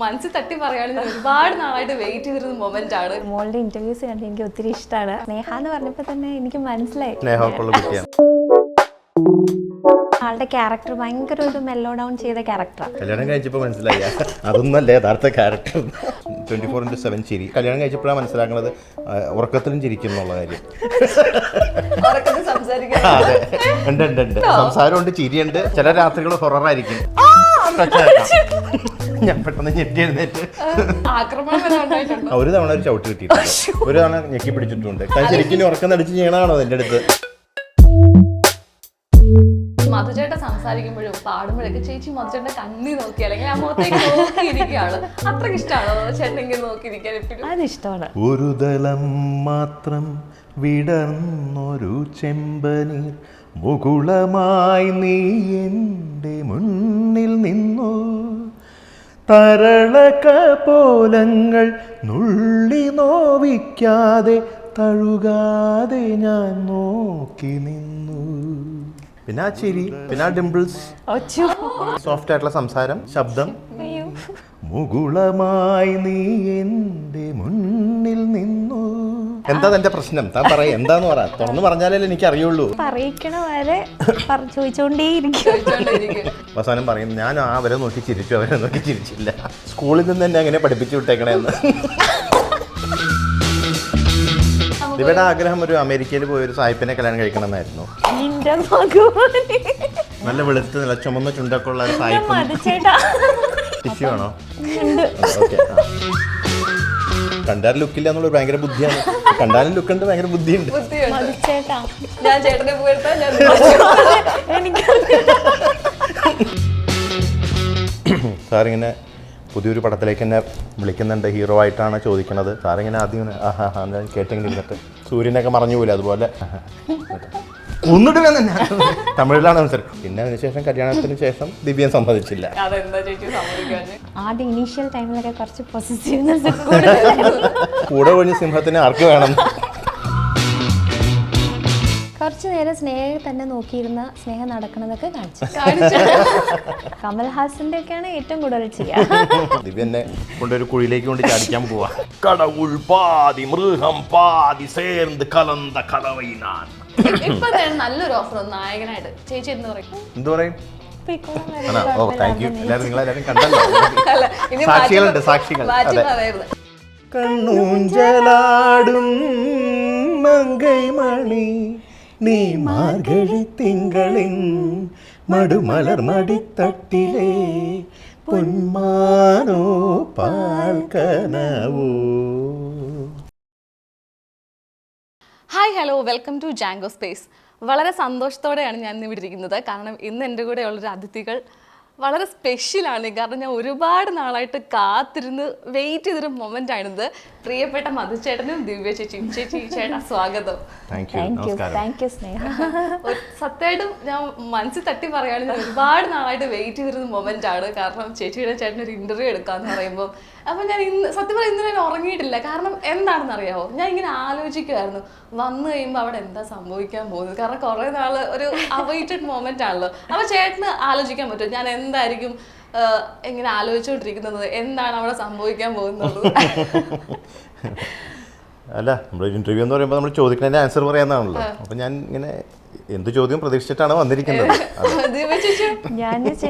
മനസ്സിൽ തട്ടി പറയുകയാണെങ്കിൽ ഒരുപാട് നാളായിട്ട് വെയിറ്റ് ചെയ്തിരുന്ന മൊമെന്റ് ആണ്. മോളുടെ ഇന്റർവ്യൂസ് കണ്ട് എനിക്ക് ഒത്തിരി ഇഷ്ടമാണ്. സ്നേഹ എന്ന് പറഞ്ഞപ്പോൾ തന്നെ എനിക്ക് മനസ്സിലായി ആളുടെ ക്യാരക്ടർ ഭയങ്കര ഒരു മെല്ലോ ഡൗൺ ചെയ്ത ക്യാരക്ടറാണ്. കല്യാണം കഴിച്ചപ്പോൾ മനസ്സിലായി അതൊന്നല്ല യഥാർത്ഥ ക്യാരക്ടർ. 24/7 ചിരി. കല്യാണം കഴിച്ചപ്പോഴാണ് മനസ്സിലാക്കുന്നത് ഉറക്കത്തിലും ചിരിക്കും എന്നുള്ള കാര്യം. അതെ, ഉണ്ട് സംസാരമുണ്ട്, ചിരിയുണ്ട്. ചില രാത്രികൾ ഹൊററായിരിക്കും. ഞാൻ പെട്ടെന്ന് ഞെട്ടി എഴുന്നേറ്റ് ഒരു തവണ ഒരു ചവിട്ട് കിട്ടിയിട്ടുണ്ട്, ഒരു തവണ ഞെക്കി പിടിച്ചിട്ടുണ്ട്. ശരിക്കും ഉറക്കം നടിച്ച് ചെയ്യണമാണോ എൻ്റെ അടുത്ത്? മധുചേട്ടൻ സംസാരിക്കുമ്പോഴും പാടുമ്പോഴൊക്കെ ചേച്ചി മധുചേട്ടന്റെ കണ്ണി നോക്കി അല്ലെങ്കിൽ ആ മുഖത്തേക്ക് നോക്കിയിരിക്കുകയാണ്. അത്രയ്ക്ക് ഇഷ്ടമാണോ ചേട്ടൻ ഇങ്ങനെ നോക്കിയിരിക്കാൻ എപ്പോഴും? അതിഷ്ടമാണ്. ഒരു ദളം മാത്രം വിടർന്നൊരു ചെമ്പനീർ മുകുളമായി നീ എൻ്റെ മുന്നിൽ നിന്നു, തരളകപോലങ്ങൾ നുള്ളി നോവിക്കാതെ തഴുകാതെ ഞാൻ നോക്കി നിന്നു. പിന്നെ ആ ചിരി, പിന്നെ ആ ഡിംപിൾസ്, സോഫ്റ്റ് ആയിട്ടുള്ള സംസാരം, ശബ്ദം. മുകുളമായി നീ എൻ്റെ മുന്നിൽ നിന്നു. എന്താ എന്റെ പ്രശ്നം? താൻ പറ, എന്താന്ന് പറ. തുറന്നു പറഞ്ഞാലേ എനിക്ക് അറിയുള്ളൂ. പറയിക്കണ വരെ ചോദിച്ചോണ്ടേയിരിക്കും. അവസാനം പറയും ഞാൻ അവരെ നോക്കി ചിരിച്ചു, അവരെ നോക്കി ചിരിച്ചില്ല. സ്കൂളിൽ നിന്ന് തന്നെ എങ്ങനെ പഠിപ്പിച്ചു വിട്ടേക്കണേന്ന്. ദിവയുടെ ആഗ്രഹം ഒരു അമേരിക്കയിൽ പോയി ഒരു സായിപ്പിനെ കല്യാണം കഴിക്കണം എന്നായിരുന്നു. നല്ല വെളുത്ത് നല്ല ചുമന്ന ചുണ്ടൊക്കെ ഉള്ള സായിപ്പ്. ടിഷ്യൂ ആണോ? ഓക്കെ. കണ്ടാലും ലുക്കില്ല എന്നുള്ള ഭയങ്കര ബുദ്ധിയാണ്. കണ്ടാലും ലുക്കുണ്ട്, ഭയങ്കര ബുദ്ധിയുണ്ട്. ഞാൻ ചേട്ടനെ സാറിങ്ങനെ പുതിയൊരു പടത്തിലേക്ക് എന്നെ വിളിക്കുന്നുണ്ട്, ഹീറോ ആയിട്ടാണ് ചോദിക്കണത്. സാറിങ്ങനെ ആദ്യം കേട്ടെങ്കിലും ഇരുന്നിട്ട് സൂര്യനൊക്കെ മറഞ്ഞു പോലെ അതുപോലെ ഒന്നിട്ട് തന്നെ തമിഴിലാണ് സംസാരം. പിന്നെ അതിനുശേഷം കല്യാണത്തിന് ശേഷം ദിവ്യൻ സമ്മതിച്ചില്ല. ആദ്യം ഇനീഷ്യൽ ടൈമിലൊക്കെ കുറച്ച് പോസിറ്റീവ്നെസ് കൂടെ ഒഴിഞ്ഞ സിംഹത്തിന് ആർക്ക് വേണം? കുറച്ചു നേരം സ്നേഹം തന്നെ നോക്കിയിരുന്ന സ്നേഹം നടക്കണതൊക്കെ കാണിച്ചു. കമൽഹാസന്റെ ഒക്കെയാണ് ഏറ്റവും കൂടുതൽ ചെയ്യാ. ദിവ്യനെ കൊണ്ടൊരു കുഴിയിലേക്ക് കൊണ്ട് ചാടിക്കാൻ പോവാ. കടവുൾ പാതി മൃഗം പാതി ചേർന്ന് കലന്ത കലവൈനാൻ. ഇപ്പൊ നല്ലൊരു ഓഫർ നായകനായിട്ട് ചേച്ചി എന്ത് പറയും? എന്ത് പറയും? Oh thank you. നിങ്ങളെല്ലാവരും കണ്ടല്ലോ. സാക്ഷികളുണ്ട്, സാക്ഷികൾ. കണ്ണൂഞ്ചലാടും മങ്കൈമണി നീ മാർഗഴി തിങ്കളിൻ മടുമലർ മടിത്തട്ടിലെ പൊന്മാനോ പാൽക്കനവോ. Hi, hello, welcome to Jango Space. വളരെ സന്തോഷത്തോടെയാണ് ഞാൻ ഇന്ന് ഇവിടെ ഇരിക്കുന്നത്. കാരണം ഇന്ന് എൻ്റെ കൂടെ ഉള്ളൊരു അതിഥികൾ വളരെ സ്പെഷ്യലാണ്. കാരണം ഞാൻ ഒരുപാട് നാളായിട്ട് കാത്തിരുന്ന് വെയിറ്റ് ചെയ്തൊരു മൊമെൻ്റ് ആണിത്. പ്രിയപ്പെട്ട മധുചേട്ടനും ദിവ്യ ചേച്ചിയും. ചേട്ടാ സ്വാഗതം. സത്യമായിട്ടും ഞാൻ മനസ്സിൽ തട്ടി പറയുകയാണെങ്കിൽ ഒരുപാട് നാളായിട്ട് വെയിറ്റ് ചെയ്തിരുന്ന മൊമെൻ്റ് ആണ്. കാരണം ചേട്ടനൊരു ഇൻ്റർവ്യൂ എടുക്കാമെന്ന് പറയുമ്പോൾ അപ്പം ഞാൻ സത്യം പറഞ്ഞാൽ ഇന്നലെ ഞാൻ ഉറങ്ങിയിട്ടില്ല. കാരണം എന്താണെന്ന് അറിയാമോ, ഞാൻ ഇങ്ങനെ ആലോചിക്കുമായിരുന്നു വന്നു കഴിയുമ്പോൾ അവിടെ എന്താ സംഭവിക്കാൻ പോകുന്നത്. കാരണം കുറേ നാൾ ഒരു അവൈറ്റഡ് മൊമെൻ്റ് ആണല്ലോ. അപ്പോൾ ചേട്ടന് ആലോചിക്കാൻ പറ്റും ഞാൻ എന്തായിരിക്കും എങ്ങനെ ആലോചിച്ചുകൊണ്ടിരിക്കുന്നത്, എന്താണ് അവിടെ സംഭവിക്കാൻ പോകുന്നത്. അല്ല, നമ്മൾ ഇന്റർവ്യൂ എന്ന് പറയുമ്പോൾ നമ്മൾ ചോദിക്കുന്നതിന്റെ ആൻസർ പറയാന്നാണല്ലോ. അപ്പൊ ഞാൻ ഇങ്ങനെ എന്ത് ചോദ്യം പ്രതീക്ഷിച്ചിട്ടാണ് വന്നിരിക്കുന്നത്.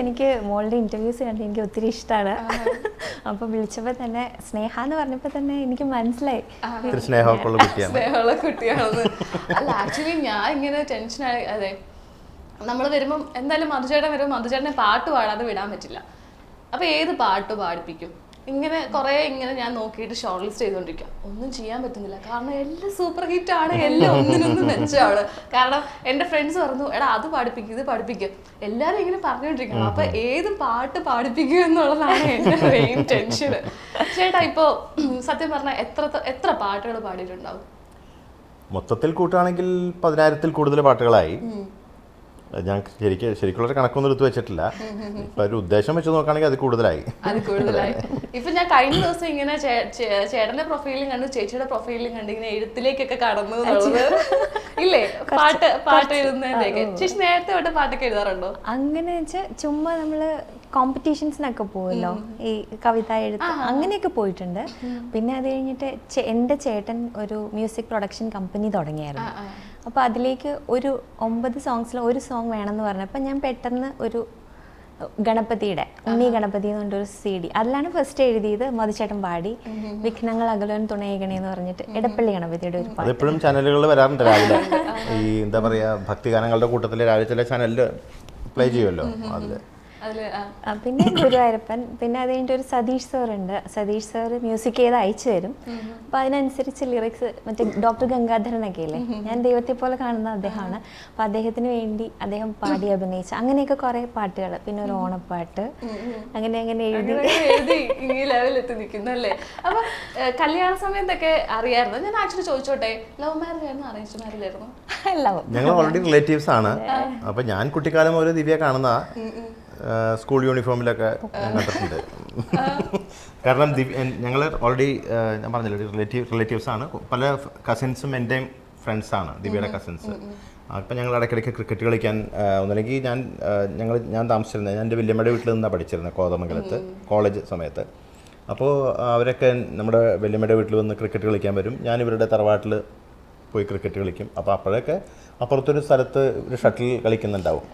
എനിക്ക് മോളുടെ ഇന്റർവ്യൂസ് കണ്ട് എനിക്ക് ഒത്തിരി ഇഷ്ടമാണ്. അപ്പൊ വിളിച്ചപ്പോ തന്നെ സ്നേഹ എന്ന് പറഞ്ഞപ്പോ തന്നെ എനിക്ക് മനസ്സിലായി സ്നേഹമുള്ള കുട്ടിയാണെന്ന്. അല്ല, ആക്ച്വലി ഞാൻ ഇങ്ങനെ ടെൻഷനായി. അതെ, നമ്മൾ വരുമ്പം എന്തായാലും മധുചേട്ടൻ വരുമ്പോൾ മധുചേട്ടനെ പാട്ട് പാടാതെ വിടാൻ പറ്റില്ല. അപ്പൊ ഏത് പാട്ട് പാടിപ്പിക്കും? ഇങ്ങനെ കുറേ ഇങ്ങനെ ഞാൻ നോക്കിയിട്ട് ഷോർട്ട് ലിസ്റ്റ് ചെയ്തുകൊണ്ടിരിക്കുക. ഒന്നും ചെയ്യാൻ പറ്റുന്നില്ല. കാരണം എല്ലാം സൂപ്പർ ഹിറ്റ് ആണ്, എല്ലാം ഒന്നിനൊന്നും മെച്ചമാണ്. കാരണം എൻ്റെ ഫ്രണ്ട്സ് പറഞ്ഞു എടാ അത് പാടിപ്പിക്കും ഇത് പാടിപ്പിക്കും, എല്ലാവരും ഇങ്ങനെ പറഞ്ഞുകൊണ്ടിരിക്കണം. അപ്പൊ ഏത് പാട്ട് പാടിപ്പിക്കുക എന്നുള്ളതാണ് എൻ്റെ മെയിൻ ടെൻഷൻ. ചേട്ടാ ഇപ്പോൾ സത്യം പറഞ്ഞാൽ എത്ര പാട്ടുകൾ പാടിയിട്ടുണ്ടാവും? മൊത്തത്തിൽ കൂട്ടുകയാണെങ്കിൽ 10,000-ൽ കൂടുതൽ പാട്ടുകളായി. ഞാൻ ശരിക്കുള്ള കണക്കൊന്നും എടുത്തു വെച്ചിട്ടില്ല. ഇപ്പൊ ഒരു ഉദ്ദേശം വെച്ച് നോക്കുകയാണെങ്കിൽ അത് കൂടുതലായി. ഇപ്പൊ ഞാൻ കഴിഞ്ഞ ദിവസം ഇങ്ങനെ ചേട്ടന്റെ പ്രൊഫൈലും കണ്ടു, ചേച്ചിയുടെ പ്രൊഫൈലും കണ്ടു, ഇങ്ങനെ എഴുത്തിലേക്കൊക്കെ കടന്നു ഇല്ലേ? പാട്ട് എഴുതുന്നതിലേക്ക് ചേച്ചി നേരത്തെ തൊട്ട് പാട്ടൊക്കെ എഴുതാറുണ്ടോ? അങ്ങനെ വെച്ചാൽ ചുമ്മാ നമ്മള് കോമ്പറ്റീഷൻസിനൊക്കെ പോവല്ലോ, ഈ കവിത എഴുത്ത് അങ്ങനെയൊക്കെ പോയിട്ടുണ്ട്. പിന്നെ അത് കഴിഞ്ഞിട്ട് എൻ്റെ ചേട്ടൻ ഒരു മ്യൂസിക് പ്രൊഡക്ഷൻ കമ്പനി തുടങ്ങിയായിരുന്നു. അപ്പോൾ അതിലേക്ക് ഒരു 9 സോങ്സിൽ ഒരു സോങ് വേണമെന്ന് പറഞ്ഞപ്പോൾ ഞാൻ പെട്ടെന്ന് ഒരു ഗണപതിയുടെ ഉണ്ണി ഗണപതി എന്ന് പറഞ്ഞൊരു CD, അതിലാണ് ഫസ്റ്റ് എഴുതിയത്. മധുചേട്ടൻ പാടി വിഘ്നങ്ങൾ അകലുവാൻ തുണയേകണേ എന്ന് പറഞ്ഞിട്ട് എടപ്പള്ളി ഗണപതിയുടെ ഒരു പാട്ട്. അതെപ്പോഴും ചാനലുകളിൽ വരാറുണ്ട് രാവിലെ. ഈ എന്താ പറയാ ഭക്തിഗാനങ്ങളുടെ കൂട്ടത്തിൽ രാവിലെ ചില ചാനലിൽ പ്ലേ ചെയ്യുമല്ലോ അതില്. പിന്നെ ഗുരുവായൂരപ്പൻ. പിന്നെ അത് കഴിഞ്ഞിട്ട് ഒരു സതീഷ് സാർ ഉണ്ട്. സതീഷ് സാർ മ്യൂസിക് ചെയ്ത് അയച്ചു തരും. അപ്പോൾ അതിനനുസരിച്ച് ലിറിക്സ് മറ്റേ ഡോക്ടർ ഗംഗാധരനൊക്കെ ഇല്ലേ, ഞാൻ ദൈവത്തെ പോലെ കാണുന്ന അദ്ദേഹമാണ്. അപ്പോൾ അദ്ദേഹത്തിന് വേണ്ടി അദ്ദേഹം പാടി അഭിനയിച്ച അങ്ങനെയൊക്കെ കുറേ പാട്ടുകൾ. പിന്നെ ഒരു ഓണപ്പാട്ട് അങ്ങനെ അങ്ങനെ എഴുതി ഈ ലെവലെത്തി നിൽക്കുന്നല്ലേ. അപ്പൊ കല്യാണ സമയത്തൊക്കെ അറിയായിരുന്നു. ഞാൻ ആക്ച്വലി ചോദിച്ചോട്ടെ, ലവ് മാരേജ് ആയിരുന്നു അറേഞ്ച് മാരേജ് ആയിരുന്നു? ഞങ്ങൾ ഓൾറെഡി റിലേറ്റീവ്സ് ആണ്. അപ്പൊ ഞാൻ കുട്ടിക്കാലം ഒരു ദിവ്യ കാണുന്ന സ്കൂൾ യൂണിഫോമിലൊക്കെ കണ്ടിട്ടുണ്ട്. കാരണം ഞങ്ങൾ ഓൾറെഡി ഞാൻ പറഞ്ഞില്ല റിലേറ്റീവ്സ് ആണ്. പല കസിൻസും എൻ്റെയും ഫ്രണ്ട്സാണ്, ദിവ്യയുടെ കസിൻസ്. അപ്പം ഞങ്ങൾ ഇടയ്ക്കിടയ്ക്ക് ക്രിക്കറ്റ് കളിക്കാൻ ഒന്നല്ലെങ്കിൽ ഞാൻ താമസിച്ചിരുന്നത്, ഞാൻ എൻ്റെ വല്യമ്മയുടെ വീട്ടിൽ നിന്നാണ് പഠിച്ചിരുന്നത് കോതമംഗലത്ത് കോളേജ് സമയത്ത്. അപ്പോൾ അവരൊക്കെ നമ്മുടെ വല്യമ്മയുടെ വീട്ടിൽ വന്ന് ക്രിക്കറ്റ് കളിക്കാൻ വരും. ഞാൻ ഇവരുടെ തറവാട്ടിൽ പോയി ക്രിക്കറ്റ് കളിക്കും. അപ്പോൾ അപ്പോഴൊക്കെ അപ്പുറത്തൊരു സ്ഥലത്ത് ഒരു ഷട്ടിൽ കളിക്കുന്നുണ്ടാവും.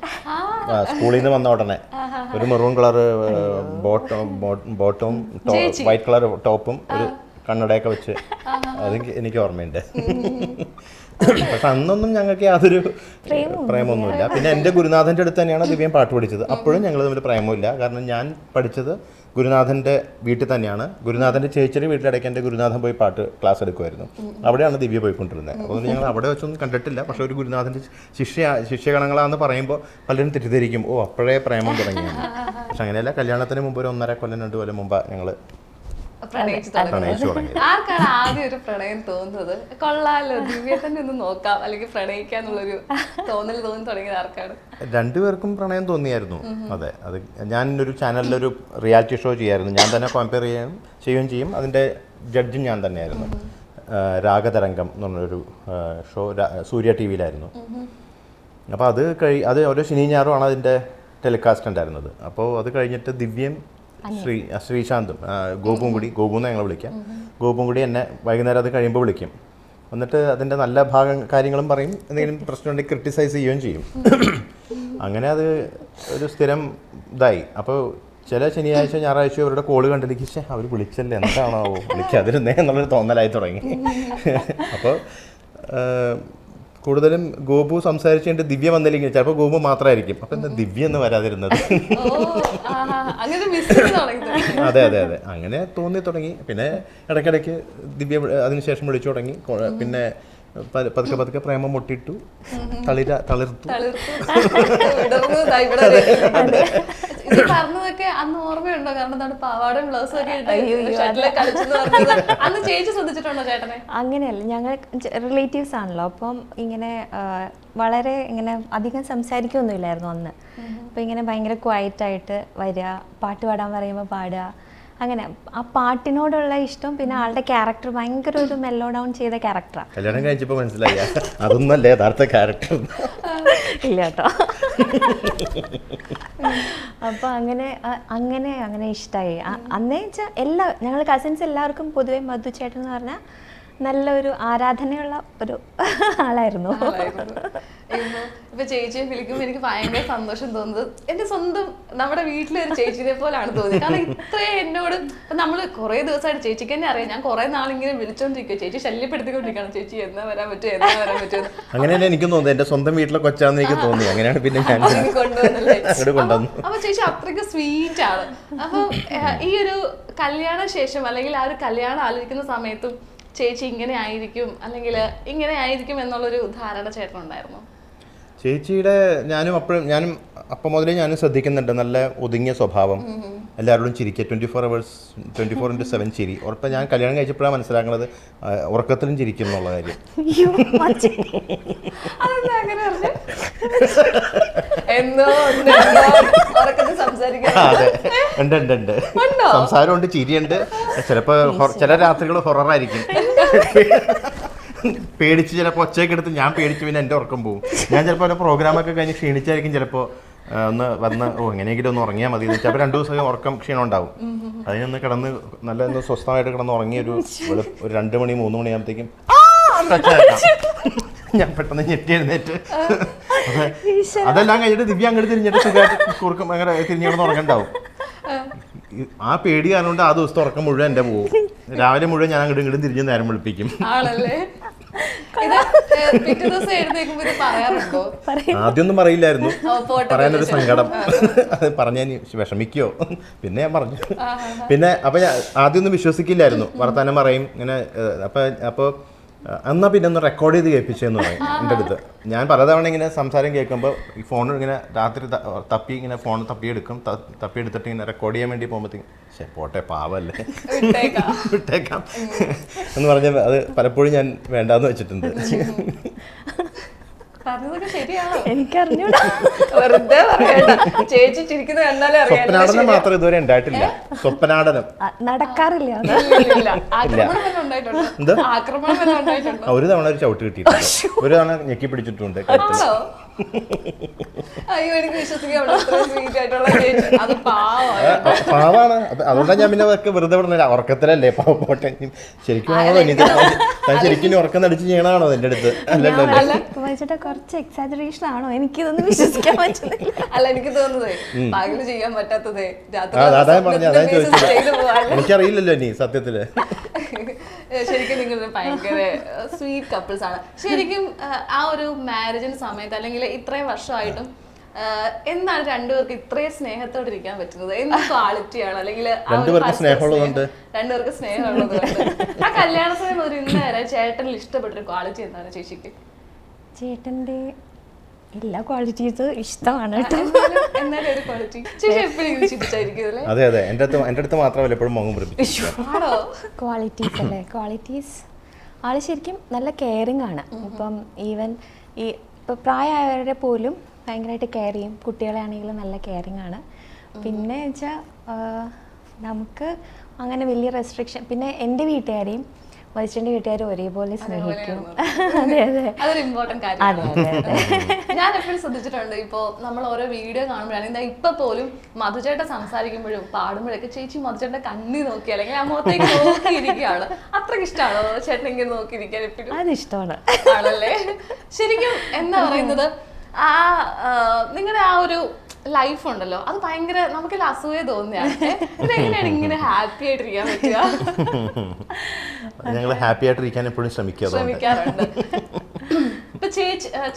സ്കൂളിൽ നിന്ന് വന്ന ഉടനെ ഒരു മെറൂൺ കളർ ബോട്ടും വൈറ്റ് കളർ ടോപ്പും ഒരു കണ്ണടയൊക്കെ വെച്ച് അത് എനിക്ക് ഓർമ്മയുണ്ട്. പക്ഷെ അന്നൊന്നും ഞങ്ങൾക്ക് യാതൊരു പ്രേമൊന്നുമില്ല. പിന്നെ എൻ്റെ ഗുരുനാഥൻ്റെ അടുത്ത് തന്നെയാണ് ദിവ്യം പാട്ട് പഠിച്ചത്. അപ്പോഴും ഞങ്ങൾ തമ്മിൽ പ്രേമമില്ല. കാരണം ഞാൻ പഠിച്ചത് ഗുരുനാഥൻ്റെ വീട്ടിൽ തന്നെയാണ്. ഗുരുനാഥൻ്റെ ചേച്ചിയുടെ വീട്ടിലിടയ്ക്ക് എൻ്റെ ഗുരുനാഥൻ പോയി പാട്ട് ക്ലാസ് എടുക്കുമായിരുന്നു. അവിടെയാണ് ദിവ്യ പോയിക്കൊണ്ടിരുന്നത്. അതുകൊണ്ട് ഞങ്ങൾ അവിടെ വെച്ചൊന്നും കണ്ടിട്ടില്ല. പക്ഷെ ഒരു ഗുരുനാഥൻ്റെ ശിഷ്യഗണങ്ങളാണെന്ന് പറയുമ്പോൾ പലരും തെറ്റിദ്ധരിക്കും, ഓ അപ്പോഴേ പ്രേമം തുടങ്ങിയാണ്. പക്ഷെ അങ്ങനെയല്ല, കല്യാണത്തിന് മുമ്പ് ഒരു 1.5 കൊല്ലം 2 കൊല്ലം മുമ്പ് ഞങ്ങൾ പ്രണയിച്ചു തുടങ്ങി. ആർക്കാണ് ആദ്യം ഒരു പ്രണയം തോന്നുന്നത്? കൊള്ളാലോ, ദിവ്യയെ തന്നെ ഒന്ന് നോക്കാം അല്ലെങ്കിൽ പ്രണയിക്കാന്നുള്ളൊരു തോന്നൽ തോന്നി തുടങ്ങിയത് ആർക്കാണ്? രണ്ടുപേർക്കും പ്രണയം തോന്നിയായിരുന്നു. അതെ, അത് ഞാൻ ഒരു ചാനലിലൊരു റിയാലിറ്റി ഷോ ചെയ്യായിരുന്നു. ഞാൻ തന്നെ കമ്പയർ ചെയ്യുകയും ചെയ്യും. അതിൻ്റെ ജഡ്ജും ഞാൻ തന്നെയായിരുന്നു. രാഗതരംഗം എന്ന് പറഞ്ഞൊരു ഷോ സൂര്യ TV-യിലായിരുന്നു. അപ്പോൾ അത് ഓരോ ശനി ഞായറുമാണ് അതിൻ്റെ ടെലികാസ്റ്റ് ഉണ്ടായിരുന്നത്. അപ്പോൾ അത് കഴിഞ്ഞിട്ട് ദിവ്യം ശ്രീശാന്തും ഗോപും കൂടി, ഗോപുന്ന് ഞങ്ങൾ വിളിക്കാം, ഗോപും കൂടി എന്നെ വൈകുന്നേരം അത് കഴിയുമ്പോൾ വിളിക്കും. എന്നിട്ട് അതിൻ്റെ നല്ല കാര്യങ്ങളും പറയും, എന്തെങ്കിലും പ്രശ്നമുണ്ടെങ്കിൽ ക്രിട്ടിസൈസ് ചെയ്യുകയും ചെയ്യും. അങ്ങനെ അത് ഒരു സ്ഥിരം ഇതായി. അപ്പോൾ ചില ശനിയാഴ്ച ഞായറാഴ്ച അവരുടെ കോള് കണ്ടിരിക്കും, അവർ വിളിച്ചല്ലേ എന്താണോ വിളിക്കാതിരുന്നേ എന്നുള്ളൊരു തോന്നലായി തുടങ്ങി. അപ്പോൾ കൂടുതലും ഗോപു സംസാരിച്ചുകൊണ്ട് ദിവ്യ വന്നില്ലെങ്കിൽ ചിലപ്പോൾ ഗോപു മാത്രമായിരിക്കും. അപ്പം എന്താ ദിവ്യ എന്ന് വരാതിരുന്നത്? അതെ അതെ അതെ, അങ്ങനെ തോന്നി തുടങ്ങി. പിന്നെ ഇടയ്ക്കിടയ്ക്ക് ദിവ്യ അതിനുശേഷം വിളിച്ചു തുടങ്ങി. പിന്നെ പതുക്കെ പ്രേമം മുട്ടിട്ടു, തളിർത്തു. പറഞ്ഞതൊക്കെ അന്ന് ഓർമ്മയുണ്ടോ? കാരണം എന്താണ് പാവാടയും ബ്ലൗസും ഒക്കെ അന്ന് ചേച്ചി ശ്രദ്ധിച്ചിട്ടുണ്ടോ ചേട്ടനെ? അങ്ങനെയല്ല, ഞങ്ങൾ റിലേറ്റീവ്സ് ആണല്ലോ. അപ്പം ഇങ്ങനെ വളരെ ഇങ്ങനെ അധികം സംസാരിക്കൊന്നുമില്ലായിരുന്നു അന്ന്. അപ്പം ഇങ്ങനെ ഭയങ്കര ക്വയറ്റായിട്ട് വരിക, പാട്ട് പാടാൻ പറയുമ്പോൾ പാടുക, അങ്ങനെ ആ പാട്ടിനോടുള്ള ഇഷ്ടം. പിന്നെ ആളുടെ ക്യാരക്ടർ ഭയങ്കര ഒരു മെല്ലോ ഡൗൺ ചെയ്ത ക്യാരക്ടറാണ്. കല്യാണം കഴിച്ചപ്പോൾ മനസ്സിലായി അതൊന്നല്ലേ യഥാർത്ഥ ക്യാരക്ടർ. ഇല്ല കേട്ടോ. അപ്പോൾ അങ്ങനെ ഇഷ്ടമായി. അന്നേ വെച്ചാൽ ഞങ്ങൾ കസിൻസ് എല്ലാവർക്കും പൊതുവെ മധുചേട്ടൻ എന്ന് പറഞ്ഞാൽ നല്ലൊരു ആരാധനയുള്ള ഒരു ആളായിരുന്നു. ഇപ്പൊ ചേച്ചിയെ വിളിക്കുമ്പോൾ എനിക്ക് ഭയങ്കര സന്തോഷം തോന്നുന്നത് എന്റെ സ്വന്തം നമ്മുടെ വീട്ടിലെ ഒരു ചേച്ചിനെ പോലാണ് തോന്നിയത്. കാരണം ഇത്രയും എന്നോട് നമ്മള് കുറെ ദിവസമായിട്ട് ചേച്ചിക്ക് തന്നെ അറിയാം. ഞാൻ കുറെ നാളിങ്ങനെ വിളിച്ചോണ്ടിരിക്കും, ചേച്ചി ശല്യപ്പെടുത്തിക്കൊണ്ടിരിക്കണം, ചേച്ചി എന്നാ വരാൻ പറ്റും. അങ്ങനെയല്ലേ എനിക്ക് തോന്നുന്നത്, എന്റെ സ്വന്തം വീട്ടിലെ കൊച്ചാന്ന് എനിക്ക് തോന്നി. അങ്ങനെയാണ് പിന്നെ കൊണ്ടുവന്നല്ലേ. അപ്പൊ ചേച്ചി അത്രയ്ക്ക് സ്വീറ്റ് ആണ്. അപ്പൊ ഈ ഒരു കല്യാണ ശേഷം അല്ലെങ്കിൽ ആ ഒരു കല്യാണം ആലോചിക്കുന്ന സമയത്തും ചേച്ചി ഇങ്ങനെ ആയിരിക്കും അല്ലെങ്കിൽ ഇങ്ങനെ ആയിരിക്കും എന്നുള്ളൊരു ധാരണ ചേട്ടനുണ്ടായിരുന്നു? ചേച്ചിയുടെ ഞാനും അപ്പം മുതലേ ഞാനും ശ്രദ്ധിക്കുന്നുണ്ട്. നല്ല ഒതുങ്ങിയ സ്വഭാവം, എല്ലാവരോടും ചിരിക്കുക, 24/7 ചിരി. ഉറപ്പം ഞാൻ കല്യാണം കഴിച്ചപ്പോഴാണ് മനസ്സിലാക്കുന്നത് ഉറക്കത്തിലും ചിരിക്കും എന്നുള്ള കാര്യം. അതെ, ഉണ്ട്. സംസാരമുണ്ട്, ചിരിയുണ്ട്. ചിലപ്പോൾ ചില രാത്രികൾ ഹൊററായിരിക്കും. പേടിച്ച് ചിലപ്പോൾ ഒച്ചയൊക്കെ എടുത്ത് ഞാൻ പേടിച്ച് പിന്നെ എൻ്റെ ഉറക്കം പോകും. ഞാൻ ചിലപ്പോൾ ഒരു പ്രോഗ്രാമൊക്കെ കഴിഞ്ഞ് ക്ഷീണിച്ചായിരിക്കും ചിലപ്പോൾ ഒന്ന് വന്ന് എങ്ങനെയെങ്കിലും ഒന്ന് ഉറങ്ങിയാൽ മതി എന്ന് വെച്ചാൽ അപ്പോൾ 2 ദിവസം ഉറക്കം ക്ഷീണം ഉണ്ടാവും. അതിനൊന്ന് കിടന്ന് നല്ല സ്വസ്ഥമായിട്ട് കിടന്ന് ഉറങ്ങി ഒരു 2 മണി 3 മണിയാകുമ്പോഴത്തേക്കും ഞാൻ പെട്ടെന്ന് ഞെട്ടി എഴുന്നേറ്റ്. അതെല്ലാം കഴിഞ്ഞിട്ട് ദിവ്യ അങ്ങോട്ട് തിരിഞ്ഞിട്ട് സുഖമായിട്ട് കുറുക്കും അങ്ങനെ തിരിഞ്ഞു കിടന്ന് ഉറങ്ങണ്ടാവും. ആ പേടി കാരണം കൊണ്ട് ആ ദിവസത്തെ ഉറക്കം മുഴുവൻ എൻ്റെ പോകും. രാവിലെ മുഴുവൻ ഞാൻ അങ്ങോട്ടും ഇങ്ങോട്ടും തിരിഞ്ഞ് നേരം വിളിപ്പിക്കും. ആദ്യമൊന്നും പറയില്ലായിരുന്നു, പറയാനൊരു സങ്കടം. അത് പറഞ്ഞാൽ വിഷമിക്കോ, പിന്നെ ഞാൻ പറഞ്ഞു. പിന്നെ അപ്പൊ ആദ്യമൊന്നും വിശ്വസിക്കില്ലായിരുന്നു, വർത്താനം പറയും ഇങ്ങനെ. അപ്പൊ എന്നാ പിന്നെ ഒന്ന് റെക്കോർഡ് ചെയ്ത് കേൾപ്പിച്ചെന്ന് പറയും എൻ്റെ അടുത്ത്. ഞാൻ പലതവണ ഇങ്ങനെ സംസാരം കേൾക്കുമ്പോൾ ഈ ഫോൺ ഇങ്ങനെ രാത്രി തപ്പി ഇങ്ങനെ ഫോൺ തപ്പിയെടുക്കും. തപ്പിയെടുത്തിട്ട് ഇങ്ങനെ റെക്കോർഡ് ചെയ്യാൻ വേണ്ടി പോകുമ്പോഴത്തേക്കും പോട്ടെ പാവല്ലേ വിട്ടേക്കാം എന്ന് പറഞ്ഞാൽ അത് പലപ്പോഴും ഞാൻ വേണ്ടാന്ന് വെച്ചിട്ടുണ്ട്. എനിക്കറിഞ്ഞൂടാ, ചേച്ചി ചിരിക്കുന്നത് കണ്ടാലേ അറിയാം. സ്വപ്നാടനം മാത്രം ഇതുവരെ ഉണ്ടായിട്ടില്ല. സ്വപ്നാടനം നടക്കാറില്ല. ഒരു തവണ ഒരു ചവിട്ട് കിട്ടിയിട്ടുണ്ട്, ഒരു തവണ ഞെക്കി പിടിച്ചിട്ടുണ്ട്. പാവാണ്. അതുകൊണ്ടാണ് ഞാൻ പിന്നെ അതൊക്കെ വെറുതെ പറഞ്ഞ ഉറക്കത്തിലല്ലേ പോട്ടെ. ശരിക്കും ശരിക്കും ഉറക്കം നടിച്ച് ചെയ്യണതാണോ എന്റെ അടുത്ത്? അല്ലല്ലോ, കുറച്ച് എക്സാജറേഷൻ ആണോ? എനിക്കിതൊന്നും വിശ്വസിക്കാൻ പറ്റുന്നില്ല. അല്ല, എനിക്ക് തോന്നുന്നതേ പകല് ചെയ്യാൻ പറ്റാത്തതേ അതാ പറഞ്ഞ, അതാ ചോദിച്ചത്. എനിക്കറിയില്ലല്ലോ ഇനി സത്യത്തില്. ശരിക്കും നിങ്ങൾ ഭയങ്കര സ്വീറ്റ് കപ്പിൾസ് ആണ്. ശരിക്കും ആ ഒരു മാരേജിന്റെ സമയത്ത് അല്ലെങ്കിൽ ഇത്രയും വർഷമായിട്ടും എന്താണ് രണ്ടുപേർക്ക് ഇത്രയും സ്നേഹത്തോടെ ഇരിക്കാൻ പറ്റുന്നത്? എന്ത് ക്വാളിറ്റിയാണ്? അല്ലെങ്കിൽ രണ്ടുപേർക്ക് സ്നേഹമുള്ളതുകൊണ്ട് ആ കല്യാണ സമയം ഒരു ഇന്നേരെ ചേട്ടനിൽ ഇഷ്ടപ്പെട്ടൊരു ക്വാളിറ്റി എന്താണ് ചേച്ചിക്ക്? ചേട്ടന്റെ എല്ലാ ക്വാളിറ്റീസും ഇഷ്ടമാണ്. അതെ അതെ, എൻ്റെ അടുത്ത് മാത്രമല്ല എപ്പോഴും മുഖം ക്വാളിറ്റീസ് അല്ലേ? ക്വാളിറ്റീസ് ആള് ശരിക്കും നല്ല കെയറിങ് ആണ്. ഇപ്പം ഈവൻ ഇപ്പം പ്രായമായവരെ പോലും ഭയങ്കരമായിട്ട് കെയർ ചെയ്യും. കുട്ടികളെ ആണെങ്കിലും നല്ല കെയറിങ് ആണ്. പിന്നെ വെച്ചാൽ നമുക്ക് അങ്ങനെ വലിയ റെസ്ട്രിക്ഷൻ. പിന്നെ എൻ്റെ വീട്ടുകാരെയും വൈശ്വന്റെ വീട്ടുകാരും ഒരേപോലെ സ്നേഹിക്കും. അതെ അതെ, അതൊരു ഇമ്പോർട്ടന്റ് കാര്യമാണ്. ഞാൻ എപ്പോഴും ശ്രദ്ധിച്ചിട്ടുണ്ട്, ഇപ്പോ നമ്മൾ ഓരോ വീഡിയോ കാണുമ്പോഴാണ് എന്താ ഇപ്പൊ പോലും മധുചേട്ടൻ സംസാരിക്കുമ്പോഴും പാടുമ്പോഴൊക്കെ ചേച്ചി മധുചേട്ടന്റെ കണ്ണി നോക്കി അല്ലെങ്കിൽ ആ മുഖത്തേക്ക് നോക്കിയിരിക്കുകയാണ്. അത്രയ്ക്ക് ഇഷ്ടമാണോ ചേട്ടൻ ഇങ്ങനെ നോക്കിയിരിക്കാൻ എപ്പോഴും? അത് ഇഷ്ടമാണ്. ആണല്ലേ? ശരിക്കും എന്താ പറയുന്നത്, ആ നിങ്ങളുടെ ആ ഒരു ലൈഫ് ഉണ്ടല്ലോ, അത് ഭയങ്കര നമുക്കെല്ലാം അസൂയ തോന്നിയാണ്. ഇതെങ്ങനെയാണ് ഇങ്ങനെ ഹാപ്പി ആയിട്ടിരിക്കാൻ പറ്റുക? ഞങ്ങൾ ഹാപ്പി ആയിട്ടിരിക്കാൻ എപ്പോഴും ശ്രമിക്കാറുണ്ട്. ഇപ്പൊ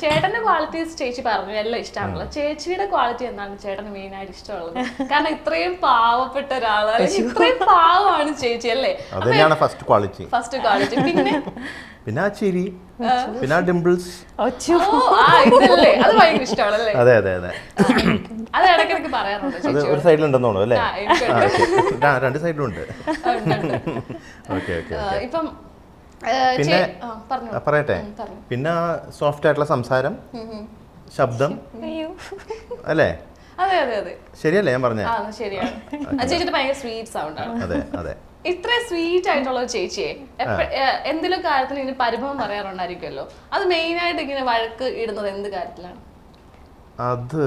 ചേട്ടന്റെ ക്വാളിറ്റീസ് ചേച്ചി പറഞ്ഞു എല്ലാം ഇഷ്ടമാണല്ലോ. ചേച്ചിയുടെ ക്വാളിറ്റി എന്താണ് ചേട്ടന് മെയിൻ ആയിട്ട് ഇഷ്ടമുള്ളത്? കാരണം ഇത്രയും പാവപ്പെട്ട ഒരാള്, ഇത്രയും പാവമാണ് ചേച്ചി അല്ലേ? അതന്നെയാണ് ഫസ്റ്റ് ക്വാളിറ്റി. പിന്നെ ആ ചിരി, പിന്നെ ആ ഡിംപിൾസ്, അത് ഭയങ്കര ഇഷ്ടമാണല്ലേ? അതെ അതെ അതെ, അത് ഇടയ്ക്കിടയ്ക്ക് പറയാറുണ്ട്. അത് ഒരു സൈഡിലുണ്ടെന്ന് തോന്നുന്നു അല്ലേ? 2 സൈഡിലുണ്ട്. Okay okay. ഇപ്പം പിന്നെ പറയട്ടെ, പിന്നെ സോഫ്റ്റ് ആയിട്ടുള്ള സംസാരം, ശബ്ദം അല്ലേ? അതെ അതെ അതെ, ശരിയല്ലേ ഞാൻ പറഞ്ഞ? ശരിയാണ്. ചേച്ചിയുടെ ഭയങ്കര സ്വീറ്റ് സൗണ്ട് ആണ്. അതെ അതെ. ഇത്ര സ്വീറ്റ് ആയിട്ടുള്ള ഒരു ചേച്ചിയെ എന്തെങ്കിലും കാര്യത്തിന് ഇങ്ങനെ പരിഭവം പറയാറുണ്ടായിരിക്കുമല്ലോ, അത് മെയിൻ ആയിട്ട് ഇങ്ങനെ വഴക്ക് ഇടുന്നത് എന്ത് കാര്യത്തിലാണ്? അത്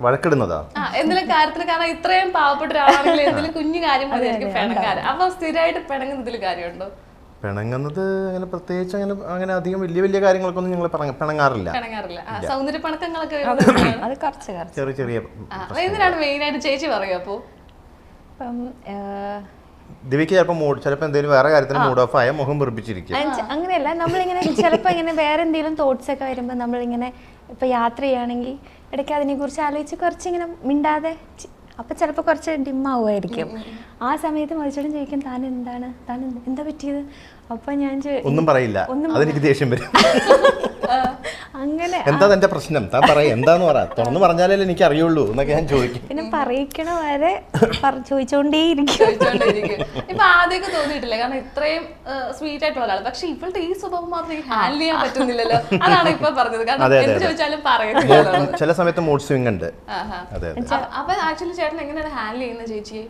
വഴക്കിടുന്നതാ എന്തെങ്കിലും കാര്യത്തിന്. കാരണം ഇത്രയും പാവപ്പെട്ട ഒരാളാണെങ്കിൽ എന്തെങ്കിലും കുഞ്ഞു കാര്യം മതിയായിരിക്കും പിണങ്ങാറ്. അപ്പൊ സ്ഥിരമായിട്ട് പിണങ്ങുന്നതിൽ കാര്യമുണ്ടോ? പിണങ്ങുന്നത് അങ്ങനെ പ്രത്യേകിച്ച് അങ്ങനെ അധികം വലിയ കാര്യങ്ങൾക്കൊന്നും ഞങ്ങൾ പിണങ്ങാറില്ല. സൗന്ദര്യ പണക്കങ്ങളൊക്കെ ചെറിയ ചെറിയ. എന്തിനാണ് മെയിൻ ആയിട്ട് ചേച്ചി പറയുക? അപ്പോ ദിവ്യക്ക് ചിലപ്പോൾ എന്തെങ്കിലും വേറെ കാര്യത്തിന് മൂഡ് ഓഫ് ആയ മുഖം വെറുപ്പിച്ചിരിക്കും. അങ്ങനെയല്ല, നമ്മളിങ്ങനെ ചിലപ്പോൾ ഇങ്ങനെ വേറെ എന്തെങ്കിലും തോട്ട്സ് ഒക്കെ വരുമ്പോൾ നമ്മളിങ്ങനെ ഇപ്പൊ യാത്ര ചെയ്യുകയാണെങ്കിൽ ഇടയ്ക്ക് അതിനെ കുറിച്ച് ആലോചിച്ച് കുറച്ചിങ്ങനെ മിണ്ടാതെ, അപ്പൊ ചിലപ്പോൾ കുറച്ച് ഡിമ്മാവുമായിരിക്കും. ആ സമയത്ത് മരിച്ചോടും ചോദിക്കും, താൻ എന്താ പറ്റിയത്? അപ്പൊ ഞാൻ ഒന്നും പറയില്ല, അതെനിക്ക് ദേഷ്യം വരും. അങ്ങനെ എന്താ എന്റെ പ്രശ്നം, താൻ പറയാ എന്താന്ന് പറ, തുറന്നു പറഞ്ഞാലേ എനിക്ക് അറിയുള്ളൂ എന്നൊക്കെ ഞാൻ ചോദിക്കും. പിന്നെ പറയിക്കണ വരെ ചോദിച്ചോണ്ടേയിരിക്കും. ഇപ്പൊ ആദ്യമൊക്കെ തോന്നിയിട്ടില്ല, കാരണം ഇത്രയും സ്വീറ്റ് ആയിട്ടുള്ള ഒരാൾ, പക്ഷെ ഇപ്പോഴത്തെ ഈ സ്വഭാവം മാത്രം ഹാൻഡിൽ ചെയ്യാൻ പറ്റുന്നില്ലല്ലോ. അതാണ് ഇപ്പൊ പറഞ്ഞത്. കാരണം എന്ത് ചോദിച്ചാലും പറയുന്നില്ല. ചില സമയത്ത് മൂഡ് സ്വിംഗ് ഉണ്ട്. അപ്പൊ ആക്ച്വലി ചേട്ടൻ എങ്ങനെയാണ് ഹാൻഡിൽ ചെയ്യുന്നത് ചേച്ചിയെ?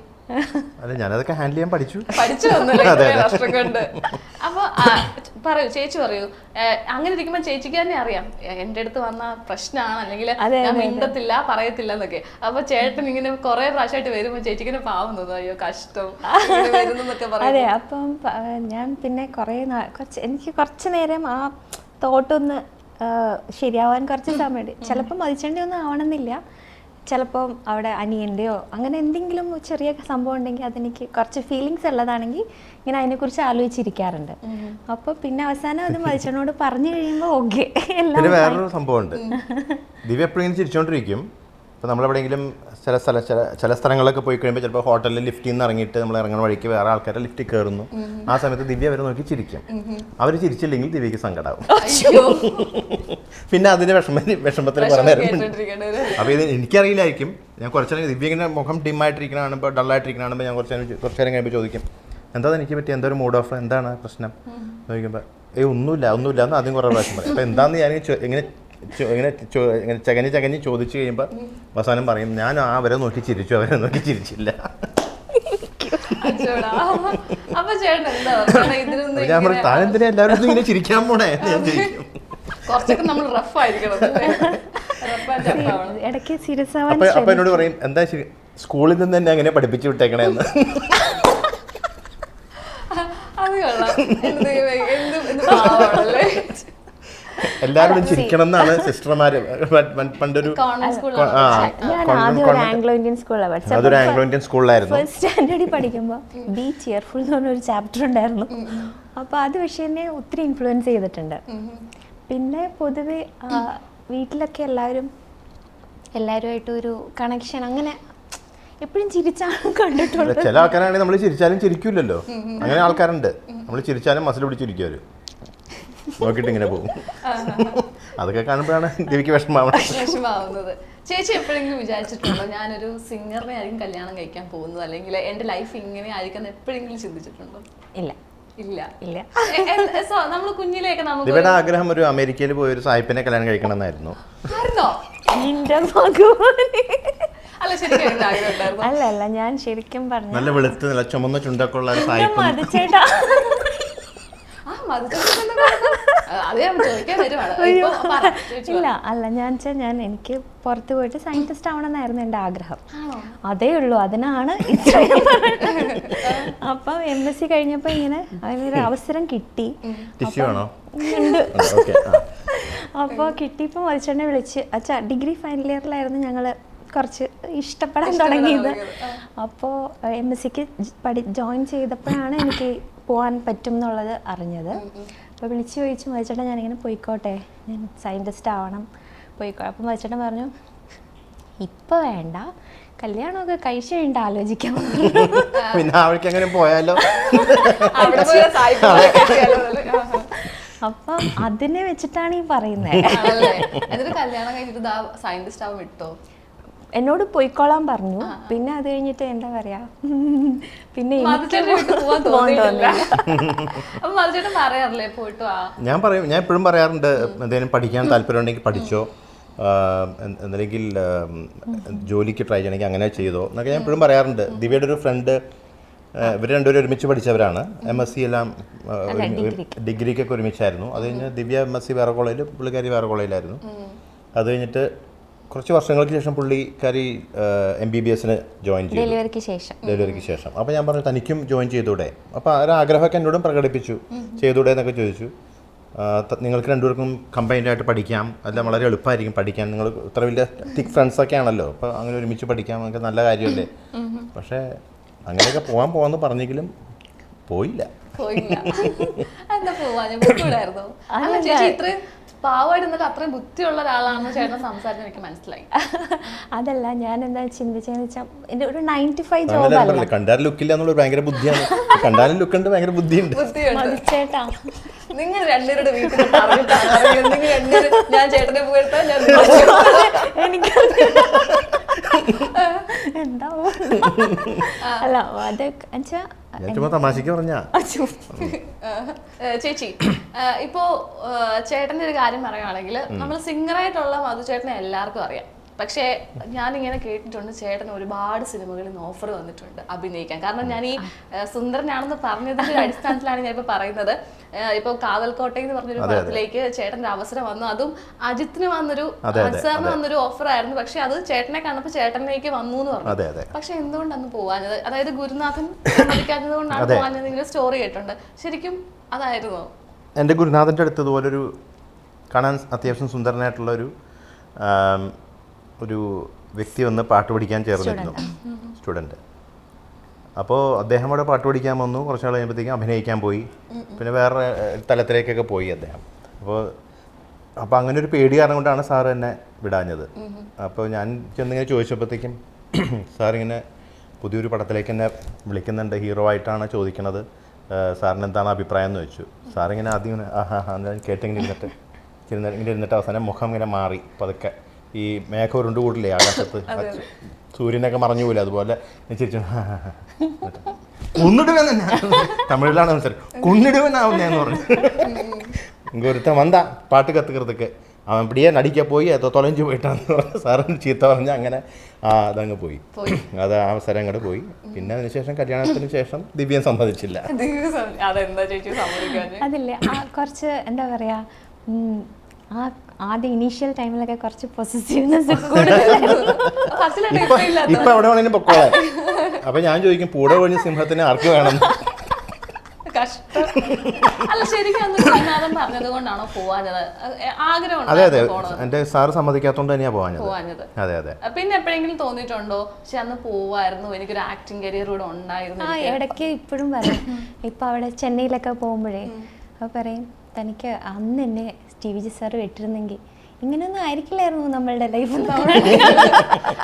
അല്ല, ഞാനതൊക്കെ ഹാൻഡിൽ ചെയ്യാൻ പഠിച്ചു വന്നല്ലേ വർഷം കൊണ്ട്. അപ്പൊ പറയൂ ചേച്ചി പറയൂ. അങ്ങനെ ഇരിക്കുമ്പോൾ ചേച്ചിക്ക് തന്നെ അറിയാം എന്റെ അടുത്ത് വന്ന പ്രശ്നമാണ്, അല്ലെങ്കിൽ ഞാൻ മിണ്ടത്തില്ല പറയത്തില്ല എന്നൊക്കെ. അപ്പൊ ചേട്ടൻ ഇങ്ങനെ കുറെ പ്രാവശ്യമായിട്ട് വരുമ്പോ ചേച്ചിക്ക് ഇങ്ങനെ പാവം തോന്നും, അയ്യോ കഷ്ടം വരുന്നൊക്കെ പറയും. അതെ, അപ്പം ഞാൻ പിന്നെ എനിക്ക് കുറച്ച് നേരം ആ തോട്ടൊന്ന് ശരിയാവാൻ കുറച്ച് സമയമുണ്ട്. ചിലപ്പോൾ മതിച്ചേണ്ടി ഒന്നും ആവണമെന്നില്ല, ചിലപ്പം അവിടെ അനിയൻ്റെയോ അങ്ങനെ എന്തെങ്കിലും ചെറിയ സംഭവം ഉണ്ടെങ്കിൽ അതെനിക്ക് കുറച്ച് ഫീലിങ്സ് ഉള്ളതാണെങ്കിൽ ഇങ്ങനെ അതിനെക്കുറിച്ച് ആലോചിച്ചിരിക്കാറുണ്ട്. അപ്പോൾ പിന്നെ അവസാനം അത് മതിച്ചേട്ടനോട് പറഞ്ഞു കഴിയുമ്പോൾ ഓക്കെ എല്ലാം. വേറൊരു സംഭവമുണ്ട്, ദിവ്യ എപ്പോഴും ചിരിച്ചോണ്ടിരിക്കും. ഇപ്പോൾ നമ്മളെവിടെയെങ്കിലും ചില സ്ഥലങ്ങളിലൊക്കെ പോയി കഴിയുമ്പോൾ ചിലപ്പോൾ ഹോട്ടലിൽ ലിഫ്റ്റിൽ നിന്ന് ഇറങ്ങിയിട്ട് നമ്മൾ ഇറങ്ങുന്ന വഴിക്ക് വേറെ ആൾക്കാരെ ലിഫ്റ്റിൽ കയറുന്നു. ആ സമയത്ത് ദിവ്യ അവരെ നോക്കി ചിരിക്കും. അവർ ചിരിച്ചില്ലെങ്കിൽ ദിവ്യക്ക് സങ്കടാവും. പിന്നെ അതിന് വിഷമത്തിൽ കുറേ നേരം. അപ്പോൾ ഇത് എനിക്കറിയില്ലായിരിക്കും. ഞാൻ കുറച്ച് നേരം ദിവ്യ ഇങ്ങനെ മുഖം ഡിമ്മായിട്ടിരിക്കണ കാണുമ്പോൾ ഡള്ളായിട്ടിരിക്കണ കാണുമ്പോൾ ഞാൻ കുറച്ച് നേരം കഴിയുമ്പോൾ ചോദിക്കും, എന്താ എനിക്ക് പറ്റി, എന്തൊരു മൂഡ് ഓഫ്, എന്താണ് പ്രശ്നം ചോദിക്കുമ്പോൾ ഒന്നുമില്ല എന്ന് ആദ്യം കുറേ പ്രാവശ്യം പറയും. അപ്പോൾ എന്താണെന്ന് ഞാൻ ഇങ്ങനെ ചകഞ്ഞ് ചോദിച്ചു കഴിയുമ്പോൾ അവസാനം പറയും, ഞാൻ അവരെ നോക്കി ചിരിച്ചു, അവരെ നോക്കി ചിരിച്ചില്ല. ഞാൻ പറയും, താൻ എന്തിനാ എല്ലാവരും ഇങ്ങനെ ചിരിക്കാൻ പോണേ എന്ന് ഞാൻ ചോദിക്കും. അപ്പൊ എന്നോട് പറയും, എന്താ സ്കൂളിൽ നിന്ന് തന്നെ അങ്ങനെ പഠിപ്പിച്ചു വിട്ടേക്കണേന്ന്. എല്ലാവരും ചിരിക്കണം എന്നാണ് സിസ്റ്റർമാര് പണ്ടൊരു. അതൊരു ആംഗ്ലോ ഇന്ത്യൻ സ്കൂളിലായിരുന്നു. ഫസ്റ്റ് സ്റ്റാൻഡേർഡിൽ പഠിക്കുമ്പോൾ ബി ചിയർഫുൾ എന്ന് പറഞ്ഞൊരു ചാപ്റ്റർ ഉണ്ടായിരുന്നു. അപ്പോൾ അത് പക്ഷേ എന്നെ ഒത്തിരി ഇൻഫ്ലുവൻസ് ചെയ്തിട്ടുണ്ട്. പിന്നെ പൊതുവെ വീട്ടിലൊക്കെ എല്ലാവരുമായിട്ട് ഒരു കണക്ഷൻ അങ്ങനെ എപ്പോഴും ചിരിച്ചാണ് കണ്ടിട്ടുള്ളത്. ചില ആൾക്കാരാണെങ്കിൽ നമ്മൾ ചിരിച്ചാലും ചിരിക്കൂലല്ലോ, അങ്ങനെ ആൾക്കാരുണ്ട്. നമ്മൾ ചിരിച്ചാലും മസിൽ പിടിച്ചിരിക്കും, അവര് നോക്കിട്ട് ഇങ്ങനെ പോകും. അതൊക്കെ കാണുമ്പോഴാണ് ദിവ്യക്ക് വിഷമാവുന്നത്. ചേച്ചി എപ്പോഴെങ്കിലും വിചാരിച്ചിട്ടുണ്ടോ ഞാനൊരു സിംഗറിനെ ആയിരിക്കും കല്യാണം കഴിക്കാൻ പോകുന്നത്, അല്ലെങ്കിൽ എന്റെ ലൈഫ് ഇങ്ങനെ ആയിരിക്കും എപ്പോഴെങ്കിലും ചിന്തിച്ചിട്ടുണ്ടോ? ഇല്ല. നമ്മൾ കുഞ്ഞിലേക്ക് ദിവ്യയുടെ ആഗ്രഹം ഒരു അമേരിക്കയിൽ പോയി ഒരു സായിപ്പിനെ കല്യാണം കഴിക്കണം എന്നായിരുന്നു. അല്ല, ഞാൻ ശരിക്കും പറഞ്ഞു നല്ല വെളുത്ത് നല്ല ചുമന്ന ചുണ്ടൊക്കെ ഉള്ള ഒരു സായിപ്പ്. ഇല്ല, അല്ല, ഞാൻ എനിക്ക് പുറത്ത് പോയിട്ട് സയന്റിസ്റ്റ് ആവണമെന്നായിരുന്നു എൻ്റെ ആഗ്രഹം. അതേ ഉള്ളൂ, അതിനാണ് ഇത്രയും. അപ്പം MSc കഴിഞ്ഞപ്പോൾ ഇങ്ങനെ അതിനൊരു അവസരം കിട്ടി. അപ്പോൾ കിട്ടിയപ്പോൾ മരിച്ചെണ്ണെ വിളിച്ച്, അച്ഛാ ഡിഗ്രി ഫൈനൽ ഇയറിലായിരുന്നു ഞങ്ങൾ കുറച്ച് ഇഷ്ടപ്പെടാൻ തുടങ്ങിയത്. അപ്പോൾ MScക്ക് ജോയിൻ ചെയ്തപ്പോഴാണ് എനിക്ക് പോകാൻ പറ്റും എന്നുള്ളത് അറിഞ്ഞത്. അപ്പോൾ വിളിച്ച് ചോദിച്ചു, മരിച്ചേട്ടൻ ഞാനിങ്ങനെ പോയിക്കോട്ടെ, ഞാൻ സയൻറ്റിസ്റ്റ് ആവണം, പോയിക്കോട്ടെ. അപ്പോൾ മരിച്ചേട്ടൻ പറഞ്ഞു, ഇപ്പോൾ വേണ്ട, കല്യാണമൊക്കെ കഴിച്ച് കഴിഞ്ഞിട്ട് ആലോചിക്കാം. പിന്നെ അവൾക്ക് എങ്ങനെ പോയാലോ. അപ്പം അതിനെ വെച്ചിട്ടാണ് ഈ പറയുന്നത്. എന്നോട് പോയിക്കോളാൻ പറഞ്ഞു. പിന്നെ അത് കഴിഞ്ഞിട്ട് എന്താ പറയാ, പിന്നെ ഞാൻ എപ്പോഴും പറയാറുണ്ട്, എന്തെങ്കിലും പഠിക്കാൻ താല്പര്യം ഉണ്ടെങ്കിൽ പഠിച്ചോ, എന്തെങ്കിലും ജോലിക്ക് ട്രൈ ചെയ്യണമെങ്കിൽ അങ്ങനെ ചെയ്തോ എന്നൊക്കെ ഞാൻ എപ്പോഴും പറയാറുണ്ട്. ദിവ്യയുടെ ഒരു ഫ്രണ്ട്, ഇവർ രണ്ടുപേരും ഒരുമിച്ച് പഠിച്ചവരാണ്. MSc എല്ലാം ഡിഗ്രിക്കൊക്കെ ഒരുമിച്ചായിരുന്നു. അത് കഴിഞ്ഞ് ദിവ്യ MSc വേറെ കോളേജിൽ, പുള്ളിക്കാരി വേറെ കോളേജിലായിരുന്നു. അത് കഴിഞ്ഞിട്ട് കുറച്ച് വർഷങ്ങൾക്ക് ശേഷം പുള്ളിക്കാരി MBBS ജോയിൻ ചെയ്തു, ഡെലിവറിക്ക് ശേഷം. അപ്പോൾ ഞാൻ പറഞ്ഞു, തനിക്കും ജോയിൻ ചെയ്തൂടെ? അപ്പോൾ ഒരാഗ്രഹമൊക്കെ എന്നോടും പ്രകടിപ്പിച്ചു, ചെയ്തൂടെ എന്നൊക്കെ ചോദിച്ചു. നിങ്ങൾക്ക് രണ്ടുപേർക്കും കമ്പൈൻഡ് ആയിട്ട് പഠിക്കാം, അല്ല വളരെ എളുപ്പമായിരിക്കും പഠിക്കാൻ, നിങ്ങൾ ഇത്ര വലിയ തിക് ഫ്രണ്ട്സൊക്കെ ആണല്ലോ, അപ്പോൾ അങ്ങനെ ഒരുമിച്ച് പഠിക്കാം, നമുക്ക് നല്ല കാര്യമല്ലേ. പക്ഷേ അങ്ങനെയൊക്കെ പോകാമെന്ന് പറഞ്ഞെങ്കിലും പോയില്ല. പാവമായിട്ട് അത്രയും ബുദ്ധിയുള്ള ഒരാളാണെന്ന് ചേട്ടൻ സംസാരിച്ച് എനിക്ക് മനസ്സിലായി. അതല്ല, ഞാൻ എന്താ ചിന്തിച്ചെന്ന് വെച്ചാൽ എൻ്റെ ഒരു 9 to 5 ജോബ് അല്ല. കണ്ടാലും ലുക്കില്ല എന്നുള്ള ഭയങ്കര ബുദ്ധിയാണ്. കണ്ടാലും ലുക്കുണ്ട്, ഭയങ്കര ബുദ്ധിയുണ്ട്. ചേട്ടാ, നിങ്ങൾ രണ്ടുപേരുടെ വീട്ടിൽ ഞാൻ ചേട്ടനെ പോയിട്ട് എനിക്ക് എന്താവും. അല്ല, അത് തമാശക്ക് പറഞ്ഞ ചേച്ചി, ഇപ്പോ ചേട്ടന്റെ ഒരു കാര്യം പറയുകയാണെങ്കിൽ, നമ്മൾ സിംഗറായിട്ടുള്ള മധുചേട്ടനെ എല്ലാവർക്കും അറിയാം. പക്ഷേ ഞാനിങ്ങനെ കേട്ടിട്ടുണ്ട് ചേട്ടൻ ഒരുപാട് സിനിമകളിൽ നിന്ന് ഓഫർ വന്നിട്ടുണ്ട് അഭിനയിക്കാൻ. കാരണം ഞാൻ ഈ സുന്ദരനാണെന്ന് പറഞ്ഞതിന്റെ ഒരു അടിസ്ഥാനത്തിലാണ് ഞാൻ ഇപ്പൊ പറയുന്നത്. ഇപ്പൊ കാവൽക്കോട്ട എന്ന് പറഞ്ഞൊരു പടത്തിലേക്ക് ചേട്ടന്റെ അവസരം വന്നു. അതും അജിത്തിന് വന്നൊരു സാറിന് വന്നൊരു ഓഫർ ആയിരുന്നു. പക്ഷെ അത് ചേട്ടനെ കണ്ടപ്പോൾ ചേട്ടനിലേക്ക് വന്നു എന്ന് പറഞ്ഞു. പക്ഷെ എന്തുകൊണ്ടന്ന് പോവാഞ്ഞത്? അതായത് ഗുരുനാഥൻ സമ്മതിക്കാത്തത് കൊണ്ടാണ് പോവാഞ്ഞത്. ഇങ്ങനെ സ്റ്റോറി കേട്ടിട്ടുണ്ട്. ശരിക്കും അതായിരുന്നോ? എൻ്റെ ഗുരുനാഥൻ്റെ അടുത്ത് ഇതുപോലൊരു കാണാൻ അത്യാവശ്യം സുന്ദരനായിട്ടുള്ള ഒരു വ്യക്തി വന്ന് പാട്ട് പഠിക്കാൻ ചേർന്നിരുന്നു, സ്റ്റുഡൻറ്റ്. അപ്പോൾ അദ്ദേഹം അവിടെ പാട്ട് പഠിക്കാൻ വന്നു. കുറച്ച് നാൾ കഴിയുമ്പോഴത്തേക്കും അഭിനയിക്കാൻ പോയി. പിന്നെ വേറെ തലത്തിലേക്കൊക്കെ പോയി അദ്ദേഹം. അപ്പോൾ അങ്ങനെ ഒരു പേടി കാരണം കൊണ്ടാണ് സാറ് എന്നെ വിടാഞ്ഞത്. അപ്പോൾ ഞാൻ ചെന്നിങ്ങനെ ചോദിച്ചപ്പോഴത്തേക്കും സാറിങ്ങനെ പുതിയൊരു പടത്തിലേക്ക് എന്നെ വിളിക്കുന്നുണ്ട്, ഹീറോ ആയിട്ടാണ് ചോദിക്കണത്, സാറിന് എന്താണ് അഭിപ്രായം എന്ന് ചോദിച്ചു. സാറിങ്ങനെ ആദ്യം കേട്ടിങ്ങനെ ഇരുന്നിട്ട് അവസാനം മുഖം ഇങ്ങനെ മാറി പതുക്കെ. ഈ മേഘം ഉരുണ്ട് കൂടില്ലേ ആകാശത്ത്, സൂര്യനൊക്കെ മറഞ്ഞു പോയില്ല, അതുപോലെ ചിരിച്ചു. കൊന്നിടുവെന്നെ തമിഴിലാണ് സംസാരം, കൊന്നിടുവെന്നാവുന്നതെന്ന് പറഞ്ഞു. ഇങ്ങ ഒരുത്തൻ വന്നാ പാട്ട് കത്തുக்கிறதுக்கு അവൻ ഇപ്പടിയെ നടിക്കാൻ പോയി അത് തൊലഞ്ചു പോയിട്ടാന്ന് പറഞ്ഞു. സാറിന് ചീത്ത പറഞ്ഞ അങ്ങനെ അതങ്ങ് പോയി. അത് ആ അവസരം അങ്ങോട്ട് പോയി. പിന്നെ അതിനുശേഷം കല്യാണത്തിന് ശേഷം ദിവ്യൻ സമ്മതിച്ചില്ല. അതില്ലേ കുറച്ച് എന്താ പറയാ, ആദ്യം ഇനീഷ്യൽ ടൈമിലൊക്കെ കുറച്ച് പൊസസീവ്നെസ് ഇപ്പൊ എവിടെ വേണേലും പൊക്കോളാം. അപ്പൊ ഞാൻ ചോദിക്കും, പൂട ഒഴിഞ്ഞ സിംഹത്തിന് ആർക്ക് വേണം? കഷ്ടം. അല്ല ശരിക്കും പറഞ്ഞത് കൊണ്ടാണോ പോവാഞ്ഞത്? ആഗ്രഹം? അതെ അതെ, എന്റെ സാറ് സമ്മതിക്കാത്തോണ്ട് തന്നെയാ പോവാഞ്ഞത്. അതെ അതെ. പിന്നെ എപ്പോഴെങ്കിലും തോന്നിയിട്ടുണ്ടോ പക്ഷെ അന്ന് പോവായിരുന്നു, എനിക്കൊരു ആക്ടിങ് കരിയർ കൂടെ ഉണ്ടായിരുന്നു? ഇടയ്ക്ക് ഇപ്പോഴും പറയും. ഇപ്പൊ അവിടെ ചെന്നൈയിലൊക്കെ പോകുമ്പോഴേ അപ്പൊ പറയും, തനിക്ക് അന്ന് എന്നെ ടി.വി.ജി. സാർ വിട്ടിരുന്നെങ്കിൽ ഇങ്ങനെയൊന്നും ആയിരിക്കില്ലായിരുന്നു നമ്മളുടെ ലൈഫ്.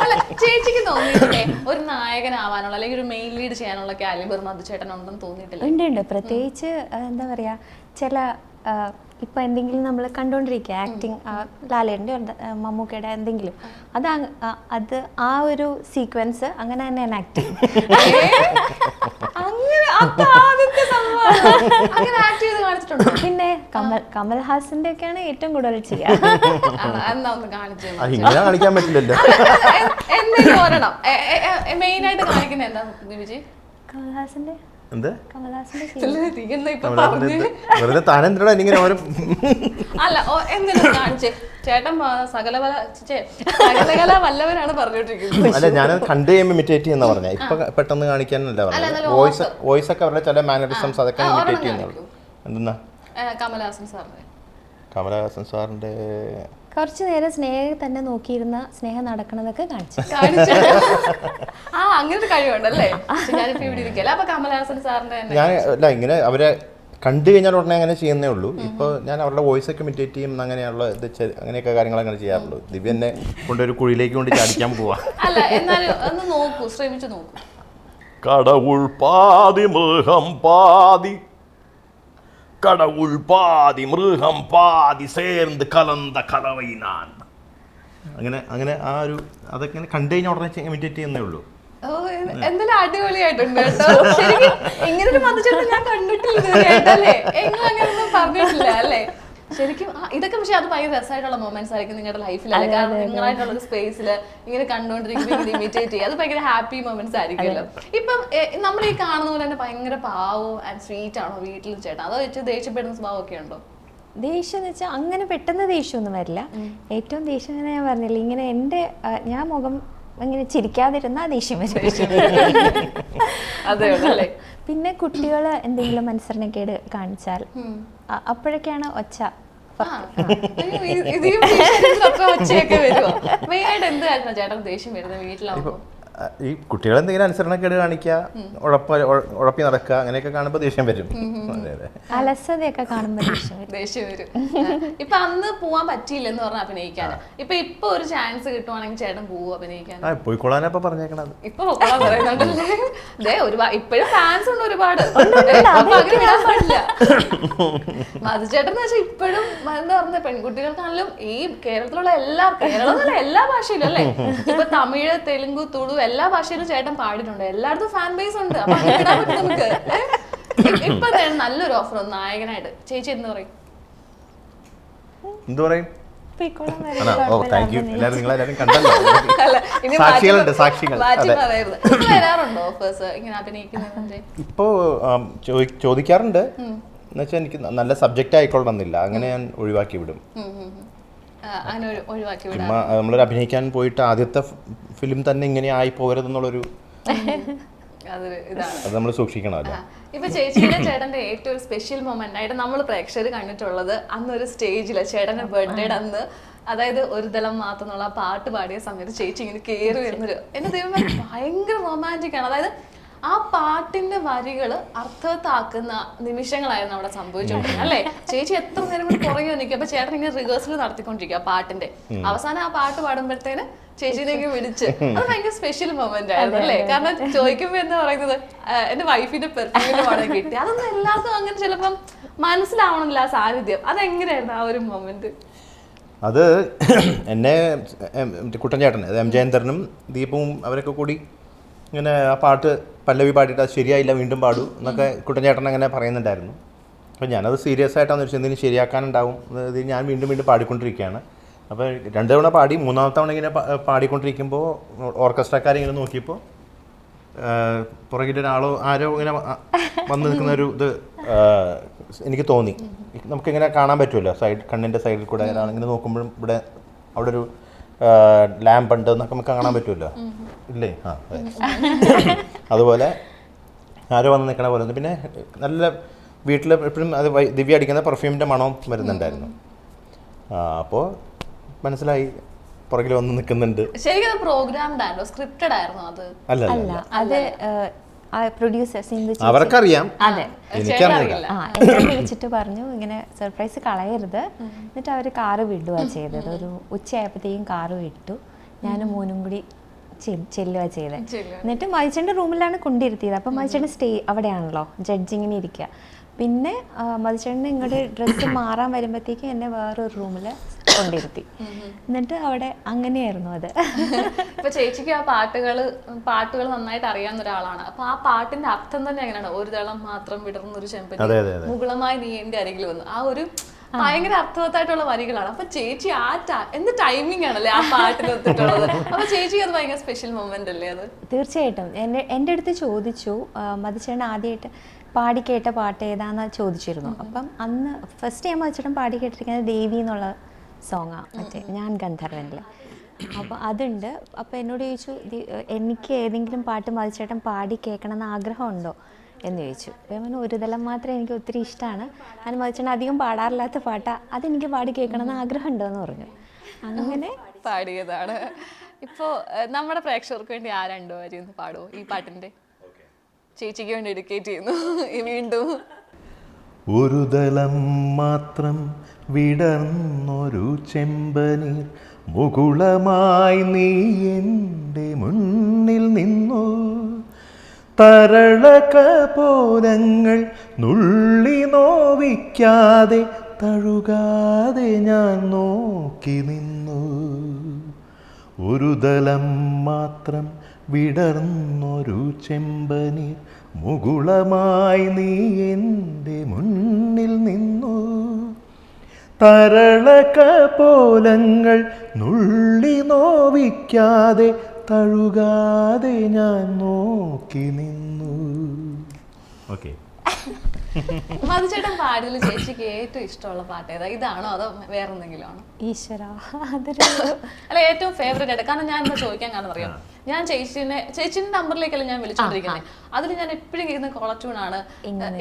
അല്ല ചേച്ചിക്ക് തോന്നിയിട്ടില്ലേ ഒരു നായകനാവാനുള്ള അല്ലെങ്കിൽ ഒരു മെയിൻ ലീഡ് ചെയ്യാനുള്ള കാലിബർ മധുചേട്ടൻ ഉണ്ടെന്ന് തോന്നിയിട്ടില്ല? ഉണ്ട്. പ്രത്യേകിച്ച് എന്താ പറയാ, ചില ഇപ്പൊ എന്തെങ്കിലും നമ്മൾ കണ്ടോണ്ടിരിക്കുക ആക്ടിങ്, ലാലേട്ടൻ്റെ മമ്മൂക്കയുടെ എന്തെങ്കിലും, അത് ആ ഒരു സീക്വൻസ് അങ്ങനെ തന്നെ ഞാൻ ആക്ട് ചെയ്യും. പിന്നെ കമൽഹാസന്റെ ഒക്കെയാണ് ഏറ്റവും കൂടുതൽ ചെയ്യാൻ. കാണിക്കാൻ പറ്റില്ലല്ലോ. മെയിനായിട്ട് കാണിക്കുന്നത് എന്താ വിജയ്? കമൽഹാസന്റെ വെറുതെ താനെന്തിനാ ഇങ്ങനെ അല്ല എന്തിനാ കാണിച്ചേ? ചേട്ടൻ സകലകല വല്ലവനാണ് പറഞ്ഞോണ്ടിരിക്കുന്നത്. അല്ല ഞാനത് കണ്ടു കഴിയുമ്പോൾ ഇമിറ്റേറ്റ് ചെയ്യുന്ന പറഞ്ഞ. ഇപ്പൊ പെട്ടെന്ന് കാണിക്കാനല്ല പറഞ്ഞത്. വോയിസ് ഒക്കെ അവരുടെ ചില മാനറിസംസ് അതൊക്കെ ഇമിറ്റേറ്റ് ചെയ്യുന്നുള്ളൂ. എന്തെന്നാ കമലഹാസൻ സാറിന്റെ കുറച്ചു നേരം സ്നേഹം തന്നെ നോക്കിയിരുന്ന സ്നേഹം നടക്കണതൊക്കെ കാണിച്ചു. അങ്ങനത്തെ കഴിവുണ്ടല്ലേ? ഞാനിപ്പോ ഇവിടെ ഇരിക്കല. അപ്പൊ കമലഹാസൻ സാറിന്റെ ഞാൻ അല്ല ഇങ്ങനെ അവരെ കണ്ടു കഴിഞ്ഞാൽ ഉടനെ അങ്ങനെ ചെയ്യുന്നേ ഉള്ളൂ. ഇപ്പോൾ ഞാൻ അവരുടെ വോയിസ് ഒക്കെ ഇമിറ്റേറ്റ് ചെയ്യും, അങ്ങനെയുള്ള അങ്ങനെയൊക്കെ കാര്യങ്ങൾ അങ്ങനെ ചെയ്യാറുള്ളൂ. ദിവ്യ എന്നെ കൊണ്ടൊരു കുഴിയിലേക്ക് കൊണ്ട് ചാടിക്കാൻ പോവാ. അല്ല എന്നാലും ഒന്ന് നോക്കൂ, ശ്രമിച്ചു നോക്കൂ. കടവുൾ പാതി മൃഗം പാതി, கடவுள் பாதி மிருகம் பாதி சேர்ந்து கலந்த கலவை நான். അങ്ങനെ അങ്ങനെ ആ ഒരു അതൊക്കെ കണ്ടു കഴിഞ്ഞാൽ ഉടനെ ഇമിറ്റേറ്റ് ചെയ്യുന്നേ ഉള്ളൂ. എന്തായാലും അടിപൊളിയായിട്ടുണ്ട് കേട്ടോ. ശരിക്കും ഇങ്ങനൊരു മധുചേട്ടൻ ഞാൻ കണ്ടിട്ടില്ല കേട്ടല്ലേ? എങ്ങനെ അങ്ങനെയൊന്നും പറഞ്ഞിട്ടില്ല അല്ലേ? ശരിക്കും ഇതൊക്കെ പക്ഷെ അത് ഭയങ്കര രസമായിട്ടുള്ള മൊമെന്റ്സ് ആയിരിക്കും നിങ്ങളുടെ ലൈഫിലല്ലേ? കാരണം നിങ്ങളായിട്ടുള്ള ഒരു സ്പേസിൽ ഇങ്ങനെ കണ്ടുകൊണ്ടിരിക്കുമ്പോൾ ഇമിറ്റേറ്റ് ചെയ്യുക, അത് ഭയങ്കര ഹാപ്പി മൊമെന്റ്സ് ആയിരിക്കുമല്ലോ. ഇപ്പം നമ്മൾ ഈ കാണുന്ന പോലെ തന്നെ ഭയങ്കര പാവവും ആൻഡ് സ്വീറ്റ് ആണോ വീട്ടിൽ ചേട്ടാ? അതോ വെച്ച് ദേഷ്യപ്പെടുന്ന സ്വഭാവം ഒക്കെ ഉണ്ടോ? ദേഷ്യം എന്ന് വെച്ചാൽ അങ്ങനെ പെട്ടെന്ന് ദേഷ്യമൊന്നും വരില്ല. ഏറ്റവും ദേഷ്യം അങ്ങനെ ഞാൻ പറഞ്ഞില്ല, ഇങ്ങനെ ഞാൻ മുഖം ഇങ്ങനെ ചിരിക്കാതിരുന്ന ദേഷ്യം വരും. പിന്നെ കുട്ടികൾ എന്തെങ്കിലും അനുസരണക്കേട് കാണിച്ചാൽ അപ്പോഴൊക്കെയാണ് ഒച്ച. ഒച്ചയൊക്കെ വരുമോ? മെയിനായിട്ട് എന്ത് കാര്യമാണ് ചേട്ടൻ ദേഷ്യം വരുന്നത് വീട്ടിലാവുമ്പോ? ഈ കുട്ടികൾ എന്തെങ്കിലും അനുസരണക്കേട് കാണിക്കുക, ഉഴപ്പി നടക്കുക, അങ്ങനെയൊക്കെ കാണുമ്പോൾ ദേഷ്യം വരും. അലസതയൊക്കെ കാണുമ്പോൾ ദേഷ്യം വരും. ഇപ്പൊ അന്ന് പോവാൻ പറ്റിയില്ലെന്ന് പറഞ്ഞ അഭിനയിക്കാൻ, ഇപ്പൊ ഒരു ചാൻസ് കിട്ടുവാണെങ്കിൽ ചേട്ടൻ പോവും അഭിനയിക്കാൻ? പോയിക്കോളാനപ്പോ പറഞ്ഞേക്കണത്. ഇപ്പൊ പറയുന്നുണ്ടല്ലേ? ഇപ്പോഴും ഫാൻസ് ഉണ്ട് ഒരുപാട്. അപ്പൊ അങ്ങനെ വിടാൻ പാടില്ല. മധുചേട്ടൻ എന്ന് വെച്ചാൽ ഇപ്പോഴും എന്താ പറഞ്ഞ പെൺകുട്ടികൾക്കാണെങ്കിലും ഈ കേരളത്തിലുള്ള എല്ലാ ഭാഷയിലും അല്ലേ? ഇപ്പൊ തമിഴ്, തെലുങ്ക്, തുളു എല്ലാ ഭാഷയിലും ചേട്ടൻ പാടിയിട്ടുണ്ട്. എല്ലായിടത്തും ഫാൻ ബേസ് ഉണ്ട്. അപ്പൊ ഇടാൻ പറ്റും നമുക്ക്. ഇപ്പൊ നല്ലൊരു ഓഫർ നായകനായിട്ട് ചേച്ചി എന്ത് പറയും? പോയിക്കോളാൻ ആണോ? ഓ താങ്ക് യു. എല്ലാവരും നിങ്ങളെല്ലാവരും കണ്ടല്ലോ. അല്ല, ഇനി സാക്ഷികളുണ്ട്, സാക്ഷികൾ. മാറ്റി അതെ. പറയരുത്. ഇപ്പൊ വരാറുണ്ടോ ഓഫേഴ്സ് ഇങ്ങനെ അഭിനയിക്കുന്നതിന്റെ? ഇപ്പോൾ ചോദിക്കാറുണ്ട്. എന്നുവെച്ചാൽ എനിക്ക് നല്ല സബ്ജക്റ്റ് ആയിക്കൊള്ളണമെന്നില്ല, അങ്ങനെ ഞാൻ ഒഴിവാക്കി വിടും. അങ്ങനെ ഒഴിവാക്കി വിടാം. ചുമ്മാ നമ്മളൊരു അഭിനയിക്കാൻ പോയിട്ട് ആദ്യത്തെ ഫിലിം തന്നെ ഇങ്ങനെ ആയി പോകരുതെന്നുള്ളൊരു അതൊരു ഇതാണ്. അത് നമ്മൾ സൂക്ഷിക്കണമല്ലോ. ഇപ്പൊ ചേച്ചിയുടെ ചേട്ടന്റെ ഏറ്റവും ഒരു സ്പെഷ്യൽ മൊമെന്റ് ആയിട്ട് നമ്മൾ പ്രേക്ഷകർ കണ്ടിട്ടുള്ളത് അന്നൊരു സ്റ്റേജില് ചേട്ടന്റെ ബർത്ത്ഡേയുടെ അന്ന്, അതായത് ഒരു ദളം മാത്രം എന്നുള്ള ആ പാട്ട് പാടിയ സമയത്ത് ചേച്ചി ഇങ്ങനെ കയറി വരുന്നൊരു, എന്റെ ദൈവമേ ഭയങ്കര റൊമാൻറ്റിക് ആണ്. അതായത് ആ പാട്ടിന്റെ വരികൾ അർത്ഥവത്താക്കുന്ന നിമിഷങ്ങളായിരുന്നു അവിടെ സംഭവിച്ചുകൊണ്ടിരുന്നത് അല്ലേ? ചേച്ചി എത്ര നേരം കൂടി പുറകെ നിൽക്കും. അപ്പൊ ചേട്ടൻ ഇങ്ങനെ റിഹേഴ്സൽ നടത്തിക്കൊണ്ടിരിക്കുക പാട്ടിന്റെ. അവസാനം ആ പാട്ട് പാടുമ്പോഴത്തേന് ചേച്ചിനെയൊക്കെ വിളിച്ച്, അത് ഭയങ്കര സ്പെഷ്യൽ മൊമെന്റ് ആയിരുന്നു അല്ലേ? കാരണം ചോദിക്കുമ്പോ എന്താ പറയുന്നത്, എന്റെ വൈഫിന്റെ പെർഫ്യൂമിന്റെ മണം കിട്ടി. അതൊന്നും എല്ലാവർക്കും അങ്ങനെ ചിലപ്പം മനസ്സിലാവണമെന്നില്ല ആ സാന്നിധ്യം. അതെങ്ങനെയായിരുന്നു ആ ഒരു മൊമെന്റ്? അത് എന്നെ കുട്ടൻ ചേട്ടൻ, അത് എം ജയന്തരനും ദീപവും അവരൊക്കെ കൂടി ഇങ്ങനെ ആ പാട്ട് പല്ലവി പാടിയിട്ട് അത് ശരിയായില്ല, വീണ്ടും പാടൂ എന്നൊക്കെ കുട്ടൻ ചേട്ടൻ അങ്ങനെ പറയുന്നുണ്ടായിരുന്നു. അപ്പോൾ ഞാനത് സീരിയസ് ആയിട്ടാണെന്ന് വെച്ചാൽ എന്തെങ്കിലും ശരിയാക്കാനുണ്ടാവും, ഇത് ഞാൻ വീണ്ടും വീണ്ടും പാടിക്കൊണ്ടിരിക്കുകയാണ്. അപ്പോൾ 2 തവണ പാടി, 3ാമത്തെ തവണ ഇങ്ങനെ പാടിക്കൊണ്ടിരിക്കുമ്പോൾ ഓർക്കസ്ട്രക്കാരിങ്ങനെ നോക്കിയപ്പോൾ പുറകിലൊരാളോ ആരോ ഇങ്ങനെ വന്ന് നിൽക്കുന്നൊരു ഇത് എനിക്ക് തോന്നി. നമുക്കിങ്ങനെ കാണാൻ പറ്റുമല്ലോ കണ്ണിൻ്റെ സൈഡിൽ കൂടെ ഒരാളിങ്ങനെ നോക്കുമ്പോഴും ഇവിടെ അവിടെ ഒരു ലാമ്പ് ഉണ്ട് എന്നൊക്കെ നമുക്ക് കാണാൻ പറ്റുമല്ലോ ഇല്ലേ? ആ അതുപോലെ ആരോ വന്ന് നിൽക്കണ പോലെ. പിന്നെ നല്ല വീട്ടിൽ എപ്പോഴും അത് ദിവ്യ അടിക്കുന്ന പെർഫ്യൂമിൻ്റെ മണവും വരുന്നുണ്ടായിരുന്നു. അപ്പോൾ മനസ്സിലായി പുറകിൽ വന്ന് നിൽക്കുന്നുണ്ട്. ശരിക്കും പ്രോഗ്രാംഡ് ആണോ, സ്ക്രിപ്റ്റഡ് ആയിരുന്നോ അത്? അല്ല, അത് പ്രൊഡ്യൂസർ സിന്ധു അവർക്കറിയാം, അതെ, എനിക്കറിയില്ല. എന്നെ വിളിച്ചിട്ട് പറഞ്ഞു ഇങ്ങനെ സർപ്രൈസ് കളയരുത്. എന്നിട്ട് അവർ കാറ് വിടുക ചെയ്തത്. ഒരു ഉച്ചയായപ്പോഴത്തേക്കും കാറ് വിട്ടു, ഞാനും മോനും കൂടി ചെല്ലുക ചെയ്തത്. എന്നിട്ട് മതിച്ചേട്ടൻ്റെ റൂമിലാണ് കൊണ്ടിരുത്തിയത്. അപ്പം മതിച്ചേട്ടൻ സ്റ്റേ അവിടെയാണല്ലോ, ജഡ്ജിങ്ങിന് ഇരിക്കുക. പിന്നെ മതിച്ചേട്ടന് ഇങ്ങോട്ട് ഡ്രസ്സ് മാറാൻ വരുമ്പോഴത്തേക്കും എന്നെ വേറൊരു റൂമിൽ കൊണ്ടിരുത്തി. എന്നിട്ട് അവിടെ അങ്ങനെയായിരുന്നു അത്. ഇപ്പൊ ചേച്ചിക്ക് ആ പാട്ടുകൾ നന്നായിട്ട് അറിയാവുന്ന ഒരാളാണ്. അപ്പൊ ആ പാട്ടിന്റെ അർത്ഥം തന്നെ എങ്ങനെയാണ്? ഒരു ദളം മാത്രം വിടർന്നൊരു ചെമ്പനി മുകുളമായി നീ എന്റെ അരികിൽ വന്നു. ആ ഒരു ഭയങ്കര അർത്ഥവത്തായിട്ടുള്ള വരികളാണ്. അപ്പൊ ചേച്ചി എന്ത് ടൈമിംഗ് ആണല്ലേ ആ പാട്ടിന് ഒത്തിട്ടുള്ളത്. അപ്പൊ ചേച്ചി അത് ഭയങ്കര സ്പെഷ്യൽ മൊമെന്റ് അല്ലേ അത്? തീർച്ചയായിട്ടും. എൻ്റെ അടുത്ത് ചോദിച്ചു, മതിച്ചേട്ടൻ ആദ്യമായിട്ട് പാടി കേട്ട പാട്ട് ഏതാന്ന് ചോദിച്ചിരുന്നു. അപ്പം അന്ന് ഫസ്റ്റ് ഞാൻ മതിച്ചേട്ടൻ പാടി കേട്ടിരിക്കുന്നത് ദേവി എന്നുള്ള സോങ്ങാണ്, മറ്റേ ഞാൻ ഗന്ധർവനിൽ. അപ്പോൾ അതുണ്ട്. അപ്പോൾ എന്നോട് ചോദിച്ചു, എനിക്ക് ഏതെങ്കിലും പാട്ട് മതിച്ചേട്ടൻ പാടി കേൾക്കണമെന്ന് ആഗ്രഹമുണ്ടോ എന്ന് ചോദിച്ചു. അപ്പോൾ ഞാൻ പറഞ്ഞു, ഒരു ദളം മാത്രമേ എനിക്ക് ഒത്തിരി ഇഷ്ടമാണ്, ഞാൻ മതിച്ചേട്ടൻ അധികം പാടാറില്ലാത്ത പാട്ടാണ്, അതെനിക്ക് പാടി കേൾക്കണമെന്ന് ആഗ്രഹമുണ്ടോ എന്ന് പറഞ്ഞു. അങ്ങനെ പാടിയതാണ്. ഇപ്പോൾ നമ്മുടെ പ്രേക്ഷകർക്ക് വേണ്ടി ആ 2 വരി ഒന്ന് പാടുമോ ഈ പാട്ടിൻ്റെ? ചേച്ചിക്ക് വേണ്ടി ഡെഡിക്കേറ്റ് ചെയ്യുന്നു വീണ്ടും. ഒരു ദളം മാത്രം വിടർന്നൊരു ചെമ്പനീർ മുകുളമായി നീ എൻ്റെ മുന്നിൽ നിന്നു, തരളകപോലങ്ങൾ നുള്ളി നോവിക്കാതെ തഴുകാതെ ഞാൻ നോക്കി നിന്നു. ഒരു ദളം മാത്രം വിടർന്നൊരു ചെമ്പനീർ മുകുളമായി നീ എൻ്റെ മുന്നിൽ നിന്നു, തരളകപോലങ്ങൾ നുള്ളി നോവിക്കാതെ തഴുകാതെ ഞാൻ നോക്കി നിന്നു. ഓക്കെ. മധുചേട്ടൻ പാടിയിൽ ചേച്ചിക്ക് ഏറ്റവും ഇഷ്ടമുള്ള പാട്ട് ഏതാ? ഇതാണോ അതോ വേറെ എന്തെങ്കിലും ആണോ? ഈശ്വര, അതൊരു അല്ല ഏറ്റവും ഫേവറേറ്റ് ആയിട്ട്. കാരണം ഞാൻ ചോദിക്കാൻ കാരണം അറിയാം, ഞാൻ ചേച്ചിന്റെ നമ്പറിലേക്കല്ല ഞാൻ വിളിച്ചോണ്ടിരിക്കുന്നത്. അതിൽ ഞാൻ എപ്പോഴും കേൾക്കുന്ന കോളട്യൂണാണ്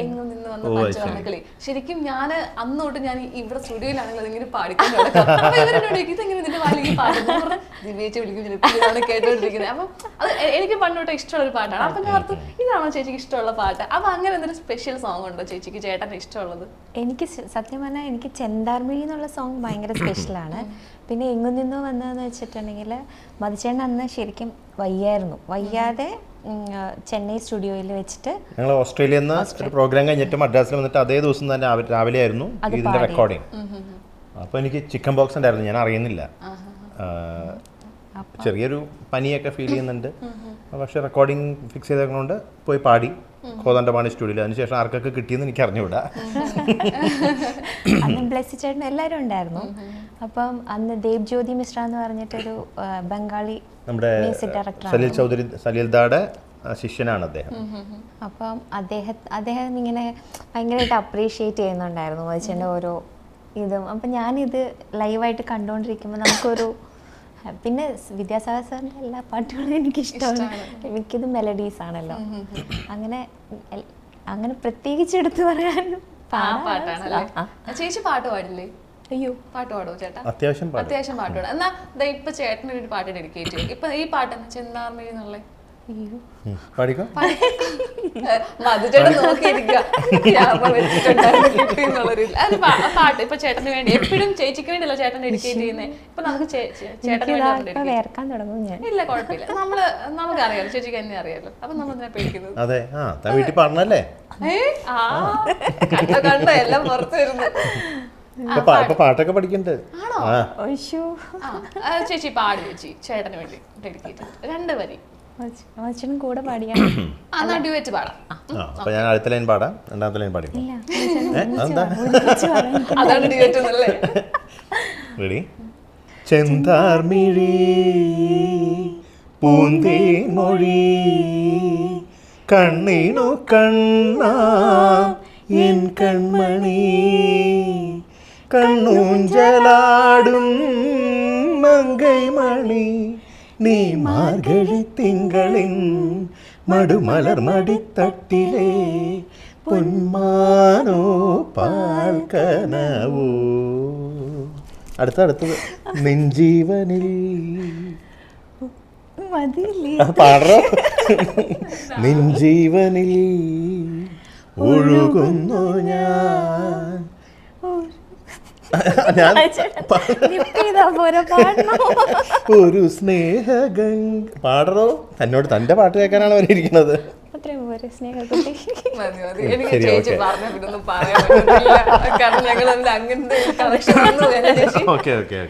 എങ്ങും നിന്ന് വന്ന് പച്ചവണ്ണക്കിളി. ശരിക്കും ഞാൻ അന്ന് തൊട്ട് ഞാൻ ഇവിടെ സ്റ്റുഡിയോയിലാണെങ്കിൽ അതിങ്ങനെ പാടിക്കൊണ്ട് ഇവരോട് ഇതെങ്ങനെ നിന്റെ പാടിലേക്ക് പാടുന്നു ദിവ്യേച്ച് വിളിക്കും കേട്ടോണ്ടിരിക്കുന്നത്. അപ്പം അത് എനിക്ക് പണ്ട് തൊട്ട് ഇഷ്ടമുള്ള ഒരു പാട്ടാണ്. അപ്പൊ ഞാൻ ഓർത്തു ഇതാണോ ചേച്ചിക്ക് ഇഷ്ടമുള്ള പാട്ട്? അപ്പൊ അങ്ങനെ എന്തെങ്കിലും സ്പെഷ്യൽ സോങ് ഉണ്ടോ ചേച്ചിക്ക് ചേട്ടന് ഇഷ്ടമുള്ളത്? എനിക്ക് സത്യം പറഞ്ഞാൽ എനിക്ക് ചെന്താർമിഴി എന്നുള്ള സോങ് ഭയങ്കര സ്പെഷ്യലാണ്. പിന്നെ എങ്ങും നിന്നോ വന്നതെന്ന് വെച്ചിട്ടുണ്ടെങ്കിൽ മതിച്ചേട്ടൻ അന്ന് ശരിക്കും വയ്യാതെ ചെന്നൈ സ്റ്റുഡിയോയിൽ വെച്ചിട്ട് ഞങ്ങൾ ഓസ്ട്രേലിയയിൽ നിന്ന് ഒരു പ്രോഗ്രാം കഴിഞ്ഞിട്ട് മദ്രാസിൽ വന്നിട്ട് അതേ ദിവസം തന്നെ രാവിലെ ആയിരുന്നു ഇതിന്റെ റെക്കോർഡിങ്. അപ്പോൾ എനിക്ക് ചിക്കൻ ബോക്സ് ഉണ്ടായിരുന്നു, ഞാൻ അറിയുന്നില്ല. ചെറിയൊരു പനിയൊക്കെ ഫീൽ ചെയ്യുന്നുണ്ട്. പക്ഷെ റെക്കോർഡിങ് ഫിക്സ് ചെയ്തതുകൊണ്ട് പോയി പാടി കോതണ്ടപാണി സ്റ്റുഡിയോയിൽ. അതിനുശേഷം ആർക്കൊക്കെ കിട്ടിയെന്ന് എനിക്ക് അറിഞ്ഞുകൂടാ. അന്ന് ബ്ലെസ്സി ചേട്ടൻ എല്ലാവരും ഉണ്ടായിരുന്നു. അപ്പം അന്ന് ദേവ് ജ്യോതി മിശ്ര എന്ന് പറഞ്ഞിട്ടൊരു ബംഗാളി നമ്മുടെ മ്യൂസിക് ഡയറക്ടർ സലീൽ ചൗധരി, സലീൽദാടെ ശിഷ്യനാണ് അദ്ദേഹം. അപ്പം അദ്ദേഹം ഇങ്ങനെ ഭയങ്കരമായിട്ട് അപ്രീഷിയേറ്റ് ചെയ്യുന്നുണ്ടായിരുന്നു മനുഷ്യൻ്റെ ഓരോ ഇതും. അപ്പം ഞാനിത് ലൈവായിട്ട് കണ്ടുകൊണ്ടിരിക്കുമ്പോൾ നമുക്കൊരു പിന്നെ വിദ്യാസാഗർ സാറിൻ്റെ എല്ലാ പാട്ടുകളും എനിക്കിഷ്ടമാണ്. മിക്കത് മെലഡീസ് ആണല്ലോ. അങ്ങനെ പ്രത്യേകിച്ച് എടുത്തു പറയാൻ പാട്ടാണല്ലേ. ചേച്ചി പാട്ട് പാടില്ലേ? അയ്യോ, പാട്ട് പാടുമോ ചേട്ടാ? അത്യാവശ്യം അത്യാവശ്യം പാട്ട് പാടാം. എന്നാ ഇപ്പൊ ചേട്ടന് ഒരു പാട്ട് ഡെഡിക്കേറ്റ് ചെയ്യും. ഇപ്പൊ ഈ പാട്ട് ചെന്താർമഴി എന്നുള്ള പാടിക്കോ. മധുചേട്ടൻ നോക്കിയിരിക്കുക പാട്ട് ഇപ്പൊ ചേട്ടന് വേണ്ടി എപ്പോഴും ചേച്ചിക്ക് വേണ്ടിയല്ല ചേട്ടൻ ഡെഡിക്കേറ്റ് ചെയ്യുന്നത്. ഇപ്പൊ നമുക്ക് ചേട്ടന് വേണ്ടി വേർക്കാൻ തുടങ്ങും ഞാൻ. ഇല്ല, കുഴപ്പമില്ല. നമുക്കറിയാലോ, ചേച്ചിക്ക് എന്നെ അറിയാലോ. അപ്പൊ നമ്മൾ ഇതിനെ പേടിക്കുന്നത്. അതെ, വീട്ടിൽ പറഞ്ഞല്ലേ? കണ്ടോ എല്ലാം പുറത്തു വരുന്നു. പാട്ടൊക്കെ പഠിക്കണ്ട്. ചേച്ചി പാടി ചേച്ചി ചേട്ടന് വേണ്ടി ഡെഡിക്കേറ്റ് 2 വരി കൂടെ പാടിയാ ഡ്യുവറ്റ് പാടാം. അപ്പൊ ഞാൻ അടുത്ത ലൈൻ പാടാം, രണ്ടാമത്തെ ലൈൻ പാടി. അതാണ് ഡ്യുവറ്റ് എന്നല്ലേ? റെഡി? ചെന്താർമിഴി പൂന്തേൻമൊഴി കണ്ണിനു കണ്ണാ എൻ കൺമണി കണ്ണൂഞ്ചലാടും മങ്കൈമണി നീ മാർഗഴി തിങ്കളിൻ മടുമലർ മടിത്തട്ടിലെ പൊന്മാനോ പാൽക്കനവോ. അടുത്തത് നെഞ്ചീവനിൽ പാടോ. നെഞ്ചീവനിൽ ഒഴുകുന്നു ഞാൻ ഒരു സ്നേഹഗംഗ. പാടറോ, തന്നോട് തന്റെ പാട്ട് കേൾക്കാനാണ് അവരിയ്ക്കുന്നത്. എനിക്ക് ചേച്ചി പറഞ്ഞ പിന്നെ ഒന്നും പറയാൻ പറ്റുന്നില്ല. കാരണം ഞങ്ങൾ അങ്ങനത്തെ കണക്ഷൻ ഓക്കെ.